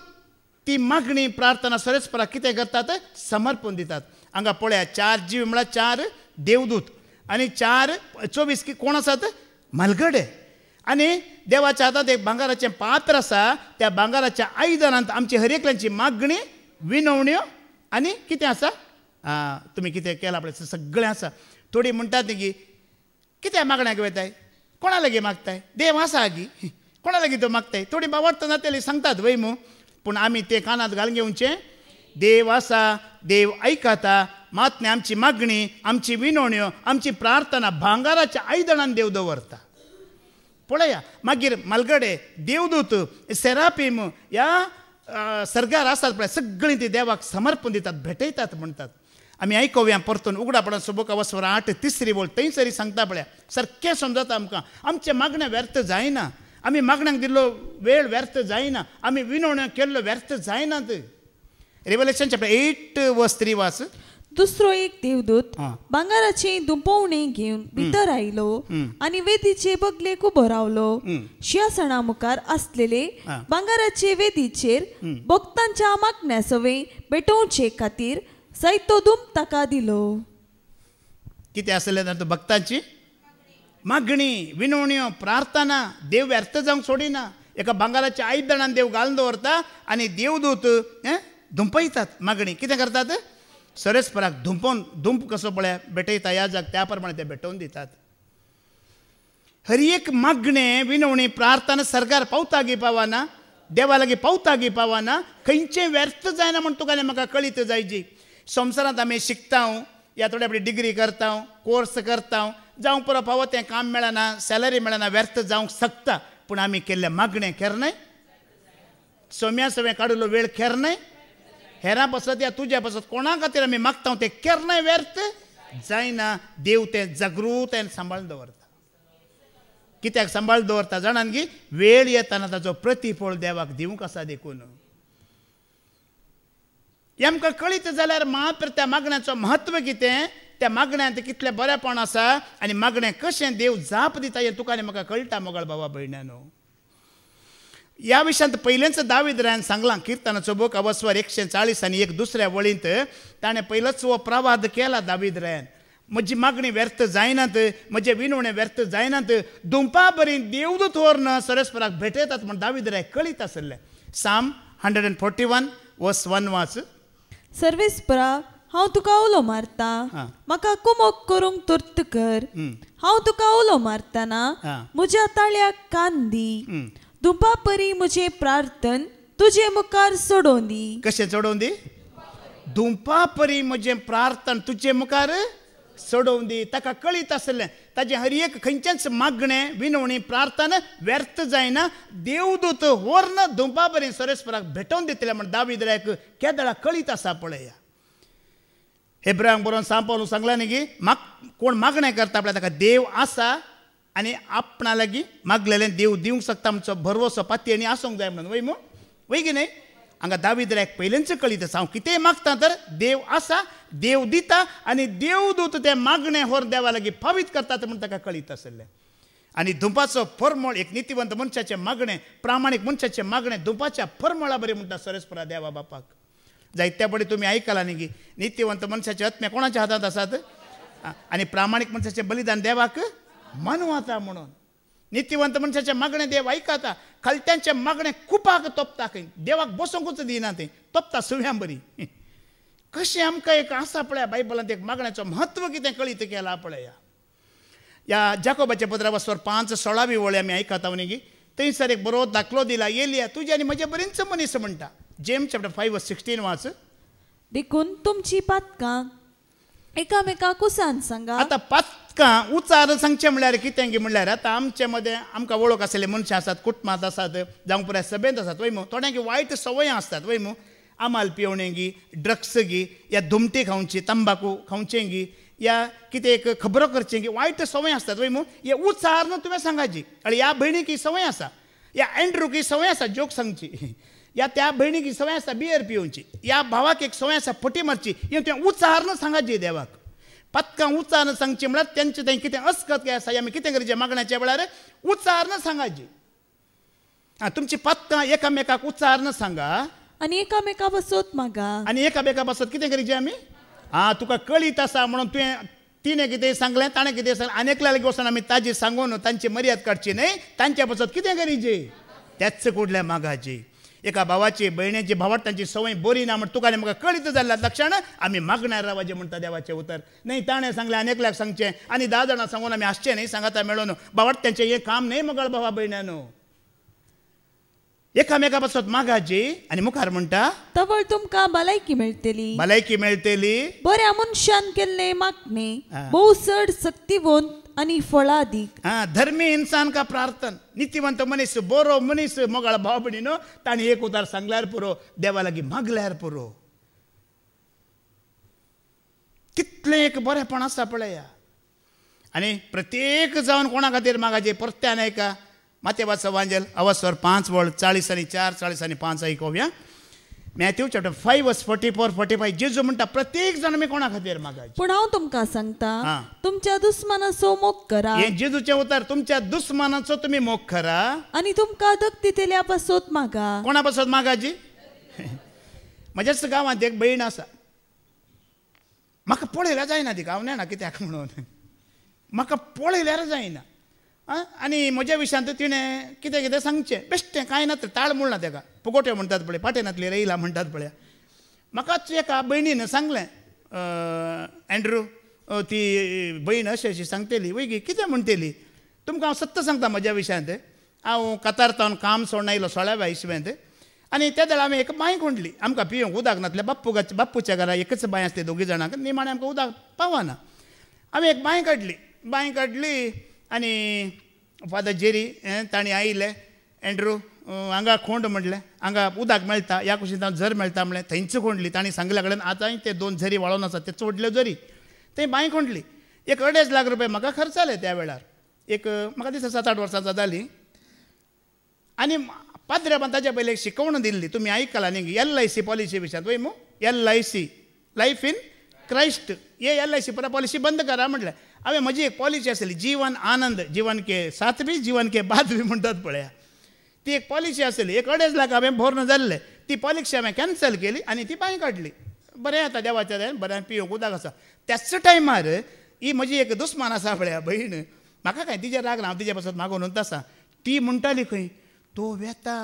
ती मागणी प्रार्थना सरस्पराक कितें करतात? समर्पण दितात. हांगा पळया 4 जीव म्हळ्यार 4 देवदूत आनी 4 24 कोण आसात? मालगडे. आनी देवाच्या हातांत एक भांगाराचें पात्र आसा. त्या भांगाराच्या आयदनांत आमची हर एकल्यांची मागणी विनवण्यो आनी कितें आसा? तुमी कितें केलां पळय सगळें आसा. थोडी म्हणटात न्ही की कित्याक मागण्याक वयताय, कोणा लागीं मागताय, देव आसा गी, कोणा लागीं तो मागताय. थोडी बावडटा जातली सांगतात वय मू. पूण आमी ते कानांत घालून घेवचें. देव आसा, देव आयकता. मात आमची मागणी, आमची विनवण्यो, आमची प्रार्थना भांगाराच्या आयदनान देव दवरता. पळया मागीर मालगडे, देवदूत, सेरापीम ह्या सर्गार आसात पळय सगळीं ती देवाक समर्पण दितात, भेटयतात म्हणटात. आमी आयकुया परतून उगडापणाचो बूक अवस्वर 8 3री ओळ. थंयसरी सांगता पळया सारकें समजता आमकां. आमचे मागण्यो व्यर्थ जायना. आमी मागण्यांक दिल्लो वेळ व्यर्थ जायना. आमी विनवण्यो केल्लो व्यर्थ जायनात. रेवलेशन चॅप्टर 8:3 वाच. दुसरो एक देवदूत भांगाराचे दुंपवणे घेवन भितर आयलो आणि वेदीचे बगलेक उबो रावलो. शिंहासणा मुखार आसलेले भांगाराचे वेदीचेर भक्तांच्या मागण्या सवे भेटोवचे खातीर जायतो धूम ताका दिलो. कितें आसलें तर भक्तांची मागणी विनवण्यो प्रार्थना देव व्यर्थ जावंक सोडिना. एका भांगाराच्या आयदनान देव घालून दवरता आनी देवदूत धुंपयतात मागणी. कितें करतात? सरस्पराक धुंप कसो पळय भेटयता ह्या जाग त्या प्रमाणे ते भेटोवन दितात. हर एक मागणे विनवणी प्रार्थना सरकार पावता गी पावना, देवा लागीं पावता गी पावना, खंयचें व्यर्थ जायना म्हण तुका म्हाका कळीत जायची. संवसारांत आमी शिकता, या थोडी आपली डिग्री करता, कोर्स करता, जावं पुरो फावो तें काम मेळना, सॅलरी मेळना, व्यर्थ जावंक शकता. पूण आमी केल्ले मागणे केरनाय, सोम्या सवें काडूलो वेळ केरनाय, हेरां पासत या तुज्या पासत कोणा खातीर आमी मागता तें केरनाय व्यर्थ जायना. देव तें जागृतायेन सांबाळून दवरता. कित्याक सांबाळून दवरता जाणान की वेळ येताना ताचो प्रतिफळ देवाक दिवंक आसा देखून. हें आमकां कळीत जाल्यार मात्र त्या मागण्याचो म्हत्व कितें, त्या मागण्यांत कितलें बरेपण आसा आनी मागणें कशें देव जाप दिता हें तुका आनी म्हाका कळटा मोगाळ बाबा भयण्यानो. ह्या विशयांत पयलेंच दावीद रायन सांगलां. किर्तनाचो बूक अवस्वर 140 आनी 1 वळींत ताणें पयलोच हो प्रवाद केला दावीद रायन. म्हजी मागणी व्यर्थ जायनात, म्हजे विनवणे व्यर्थ जायनात, दुंपा बरी देवदूत व्हरून सरस्पराक भेटयतात म्हण दावीद राय कळीत आसलें. साम 141:1 वाच. सर्वेस्परा हांव तुका उलो मारता, म्हाका कुमोक करूंक तुर्त कर. हांव तुका उलो मारतना म्हज्या ताळ्याक कान दी. दुंपा परी म्हजें प्रार्थन तुजे मुखार सोडोवन दी. कशें सोडोवन दी? दुंपा परी म्हजें प्रार्थन तुजे मुखार सोडवून दी ताका कळीत आसलें ताजें हर एक खंयचेंच मागणें विनवणी प्रार्थना व्यर्थ जायना देवदूत व्हरन दुंपा बरें सोरेस्पराक भेटोवन दितले म्हण दाविदाक केदळा कळीत आसा पळया हेब्रांक बरोवन सांपावून सांगला न्ही की कोण मागणें करता पळय ताका देव आसा आनी आपणा लागीं मागलेलें देव दिवंक शकता आमचो भरवोसो पातयेनी आसूंक जाय म्हणून वय की न्ही हांगा दाविदाक पयलेंच कळीत आसा हांव कितेंय मागता तर देव आसा देव दिता आनी देवदूत तें मागणें व्हर देवा लागीं फावीत करतात म्हूण ताका कळीत आसलें आनी धुंपाचो फरमळ एक नितीवंत मनशाचें मागणें प्रामाणीक मनशाचें मागणें धुंपाच्या फरमळा बरें म्हणटा सोरेस्परा देवा बापाक जायत्या पडी तुमी आयकलां न्ही की नित्यवंत मनशाचे आत्मे कोणाच्या हातांत आसात आनी प्रामाणीक मनशाचें बलिदान देवाक मानवता म्हणून नित्यवंत मनशाचें मागणें देव आयकता खालत्यांचें मागणें कुपाक तोपता खंय देवाक बसूंकूच दिना तें तोपता सुव्यां बरी कशें आमकां एक आसा पळया बायबलांत एक मागण्याचो म्हत्व कितें कळीत केला पळया ह्या जाकोबाच्या पत्रावाचोर 5:16 वळी आमी आयकता न्ही की थंयसर एक बरो दाखलो दिला येलिया तुजे आनी म्हजे बरींच मनीस म्हणटा जेम्स चॅप्टर 5:16 वाच देखून तुमची पातकां एकामेकाक कुसान सांगा आतां पातकां उचार सांगचें म्हणल्यार कितें गी म्हणल्यार आतां आमचे मदें आमकां वळख आसलेले मनशां आसात कुटुंबांत आसात जावं पुराय सभेंत आसात वय मू थोड्यांक वायट संवयां आसतात वय मू आमाल पिवणें गी ड्रग्स गी या धुमटे खावची तंबाखू खावचें गी या कितें एक खबरो करचें गी वायट संवय आसतात वय मू हे उचार न्हू तुवें सांगाची आनी ह्या भयणीक ही संवय आसा ह्या एंड्रूक ही संवय आसा जोक सांगची या त्या भयणीक ही संवय आसा बियर पिवची ह्या भावाक एक संवय आसा फटी मारची हे तुवें उचार न्हू सांगाची देवाक पत्कां उचार सांगची म्हळ्यार तेंचें थंय कितें अस्कत काय आसा आमी कितें करचें मागण्याच्या वेळार उचार न सांगाची तुमची पत्कां एकामेकाक उचार न सांगा आनी एकामेका बसत मागा आनी एकामेका बसत कितें करचें आमी तुका कळीत आसा म्हणून तुवें तिणें कितें सांगलें ताणें कितें सांगलें आनेकल्या लागीं वचून आमी ताजी सांगून तांची मर्याद काडची न्हय तांच्या बसत कितें करीचें तेच कुडल्या मागाची एका भावाची भयणेची भावार्थांची संवय बरी ना म्हण तुका आनी म्हाका कळीत जाल्ल्या लक्षण आमी मागण्यार रावचें म्हणटा देवाचें उतर न्हय ताणें सांगलें आनेकल्याक सांगचें आनी 10 जाणां सांगून आमी आसचें न्हय सांगाता मेळून भावार्थांचें हें काम न्हय मगळ भावा भयण्यानो एकामेका पासत मागाची आनी मुखार म्हणटा तवळ तुमकां भलायकी मेळटली बऱ्या मनशान केल्लें मागणें भोव चड सक्तिवंत आनी फळादीक धर्मी इन्सान का प्रार्थना नितीवंत मनीस बरो मनीस मोगाळ भाव भयणीनो ताणी एक उतार सांगल्यार पुरो देवा लागीं मागल्यार पुरो कितलें एक बरेंपण आसा पळया आनी प्रत्येक जावन कोणा खातीर मागाचें परत्यान आयका मातेवाचो वांजेल अवस्वर 5:40-4 40-5 आयकोवया मॅथ्यू चॅप्टर 5:44-45 जेजू म्हणटा प्रत्येक जाण आमी कोणा खातीर मागाचे पूण हांव तुमकां सांगता तुमच्या दुस्मानाचो मोग करा हें जेजूचें उतर तुमच्या दुस्मानाचो तुमी मोग करा आनी तुमकां धक दितल्या पासत मागा कोणा पासत मागाची म्हज्याच गांवांत एक भयण आसा म्हाका पळयल्यार जायना ती हांव नेना कित्याक म्हणून म्हाका पळयल्यार जायना आनी म्हज्या विशयांत तिणें कितें कितें सांगचें बेश्टें कांय ना ताळ मुळ ना ताका फुगोट्यो म्हणटात पळय पाटेनातली रयला म्हणटात पळय म्हाकाच एका भयणीन सांगलें एंड्रू ती भयण अशी अशी सांगतेली वय गी कितें म्हणटेली तुमकां हांव सत्य सांगता म्हज्या विशयांत हांव कतारतावन काम सोडून आयलो 16व्या इसव्यांत आनी त्या वेळार आमी एक बांय खणली आमकां पिवंक उदक नासलें बाप्पूच्या घरा एकच बांय आसली दोगी जाणांक निमाणें आमकां उदक पावना आमी एक बांय काडली आनी फादर जेरी ताणी आयिल्ले एंड्रू हांगा खोंड म्हणलें हांगा उदक मेळटा ह्या कुशींत झर मेळटा म्हणलें थंयच खोंडली ताणी सांगल्या कडेन आतांय ते 2 झरी वाळोवन आसात ते चोडल्यो झरी थंय बांय खोंडली एक 2.5 लाख रुपया म्हाका खर्च जाले त्या वेळार एक म्हाका दिसता 7-8 वर्सां जातालीं आनी पाद्र्यान ताच्या पयलीं एक शिकवण दिल्ली तुमी आयकलां न्ही LIC पॉलिसी विशयांत वय मू LIC लायफ इन क्रायस्ट ये LIC पॉलिसी बंद करा म्हटलें हांवें म्हजी एक पॉलिसी आसली जीवन आनंद जीवन के साथ भी जीवन के बाद भी म्हणटात पळया ती एक पॉलिसी आसली एक 2.5 लाख हांवें भरून जाल्ले ती पॉलिसी हांवें कॅन्सल केली आनी ती बांय काडली बरें आतां देवाच्या दयान बरें पिवंक उदक आसा त्याच टायमार ही म्हजी एक दुस्मान आसा पळया भयण म्हाका काय तिजे राग ना हांव तिजे पासत मागून म्हणटा आसा ती म्हणटाली खंय तो वेता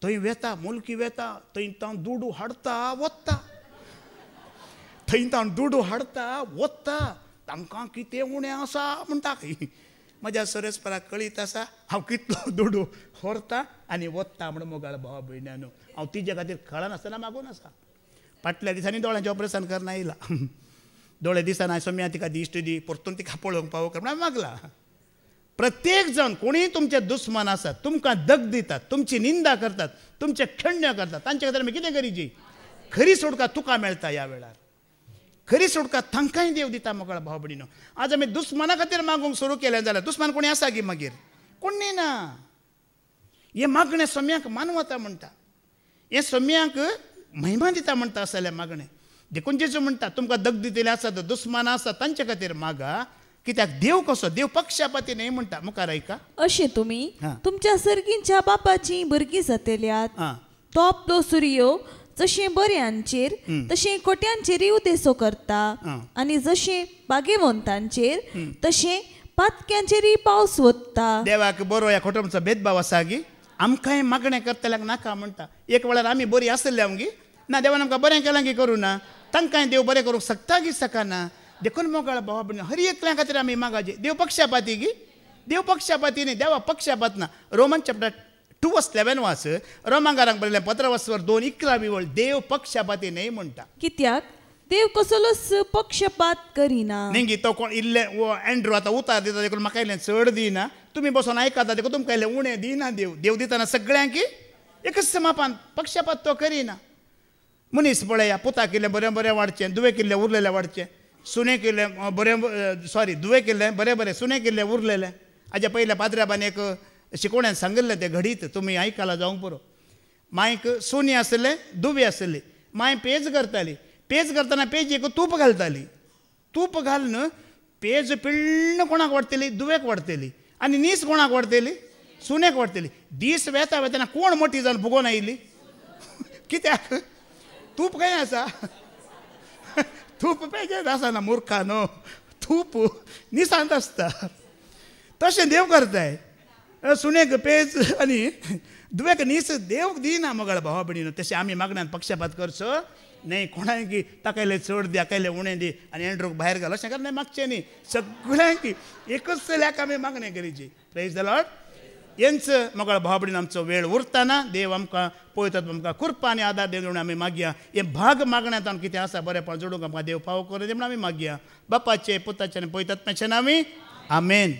थंय वेता मुलकी वेता थंय तावन दुडू हाडता वता थंय तावन दुडू हाडता वता तांकां कितें उणें आसा म्हणटा खंय म्हज्या सोरेस्पराक कळीत आसा हांव कितलो दुडू व्हरता आनी वता म्हण मोगाळ भावा भयण्यानो हांव तिजे खातीर कळनासतना मागून आसा फाटल्या दिसांनी दोळ्यांचें ऑपरेशन करन आयला दोळे दिसना सोम्या तिका दिश्ट दी परतून तिका पळोवंक पावो कर म्हणून मागला. प्रत्येक जण कोणीय तुमचे दुस्मन आसात, तुमकां दग दितात, तुमची निंदा करतात, तुमचे खंड्य करतात, तांचे खातीर आमी कितें करीची? खरी सुटका तुका मेळटा. ह्या वेळार खरी सुटका तांकांय देव दिता. मोकळा भाव भयणीनो, आज आमी दुस्मना खातीर मागूंक सुरू केलें जाल्यार दुस्मान कोणी आसा गी मागीर? कोणी ना. हे मागणें सोम्याक मानवता म्हणटा, हे सोम्याक महिमा दिता म्हणटा आसलें मागणें. देखून जेजू म्हणटा तुमकां दग दितले आसात, दुस्माना आसात, तांचे खातीर मागा. कित्याक देव कसो? देव पक्षपाती न्ही म्हणटा. मुखार ऐका. अशें तुमी हां. तुमच्या सर्गींच्या बापाची भुरगीं जातल्यात. हां. तो आपलो सूर्य जशें बऱ्यांचेर तशें खोट्यांचेरय उदेसो करता, हां. आनी जशें भाग्यवंतांचेर तशें पातक्यांचेरय पावस वत्ता. देवाक बरो या खोटोमचो भेदभाव आसा गी? आमकांय मागणें करतल्याक नाका म्हणटा. एक वेळार आमी बरीं आसल्या गी ना, देवान आमकां बरें केलां की करूं ना? तांकांय देव बरें करूंक शकता की सकाना? देखून मोगाळ भावा भयणी, हर एकल्या खातीर आमी मागाचे. देव पक्षपाती गी? देव पक्षपाती न्ही, देवा पक्षपात ना. रोमन चॅप्टर 2:11 वाच. रोमांकारांक बरयलें पत्र वचवर 2:11 देव पक्षपाती न्ही म्हणटा. कित्याक देव कसलोच पक्षपात करिना. न्ही तो कोण इल्ले एंड्रू आतां उतार दिता देखून म्हाका इल्लें चड दिना, तुमी बसून आयकाता देखून तुमकां इल्लें उणें दिना. देव दितना सगळ्यांक एकच मापान पक्षपात तो करिना. मनीस पळया, पुताक इल्लें बरें बरें वाडचें, दुवेक इल्लें उरलेलें वाडचें, सुनेक इल्लें बरें दुवेक इल्लें बरें बरें, सुनेक इल्लें उरलेलें. हाज्या पयल्या पाद्र्याबान एक शिकोवण्यान सांगिल्लें तें घडीत तुमी आयकलां जावंक पुरो. मांयक सुनी आसलें, दुवे आसली. मांय पेज करताली, पेज करतना पेजेक तूप घालताली. तूप घालून पेज पिळ्ळ कोणाक वाडटली? दुवेक वाडटली. आनी नीस कोणाक वाडटली? सुनेक वाडटली. दीस वेता वेतना कोण मोठी जावन भुगोवन आयली? कित्याक? तूप खंय आसा? तूप पेजेत आसना मुर्खानो. तूप निसांत आसता. तशें देव करताय. सुनेक पेज आनी दुवेक नीस देव दिना. मोगाळ भावा भयणीनो, तशें आमी मागण्यांत पक्षपात करचो न्ही. कोणाक ताका इल्लें चड दी, ताका इल्लें उणें दी आनी एंड्रूक भायर घाल अशें करना मागचें न्ही. सगळ्यांक एकच चल्याक आमी मागणें करीची. Praise the Lord. हेंच मोगाळ भावा भयणीनो, आमचो वेळ उरतना देव आमकां पळयतात, आमकां कृपा आनी आदार देवन आमी मागया. हे भाग मागण्यांत कितें आसा बरेंपण जोडूंक आमकां देव फावो करूं दी म्हणून आमी मागया. बापाचे, पुताचे आनी पवित्र आत्म्याचे नांवान आमेन.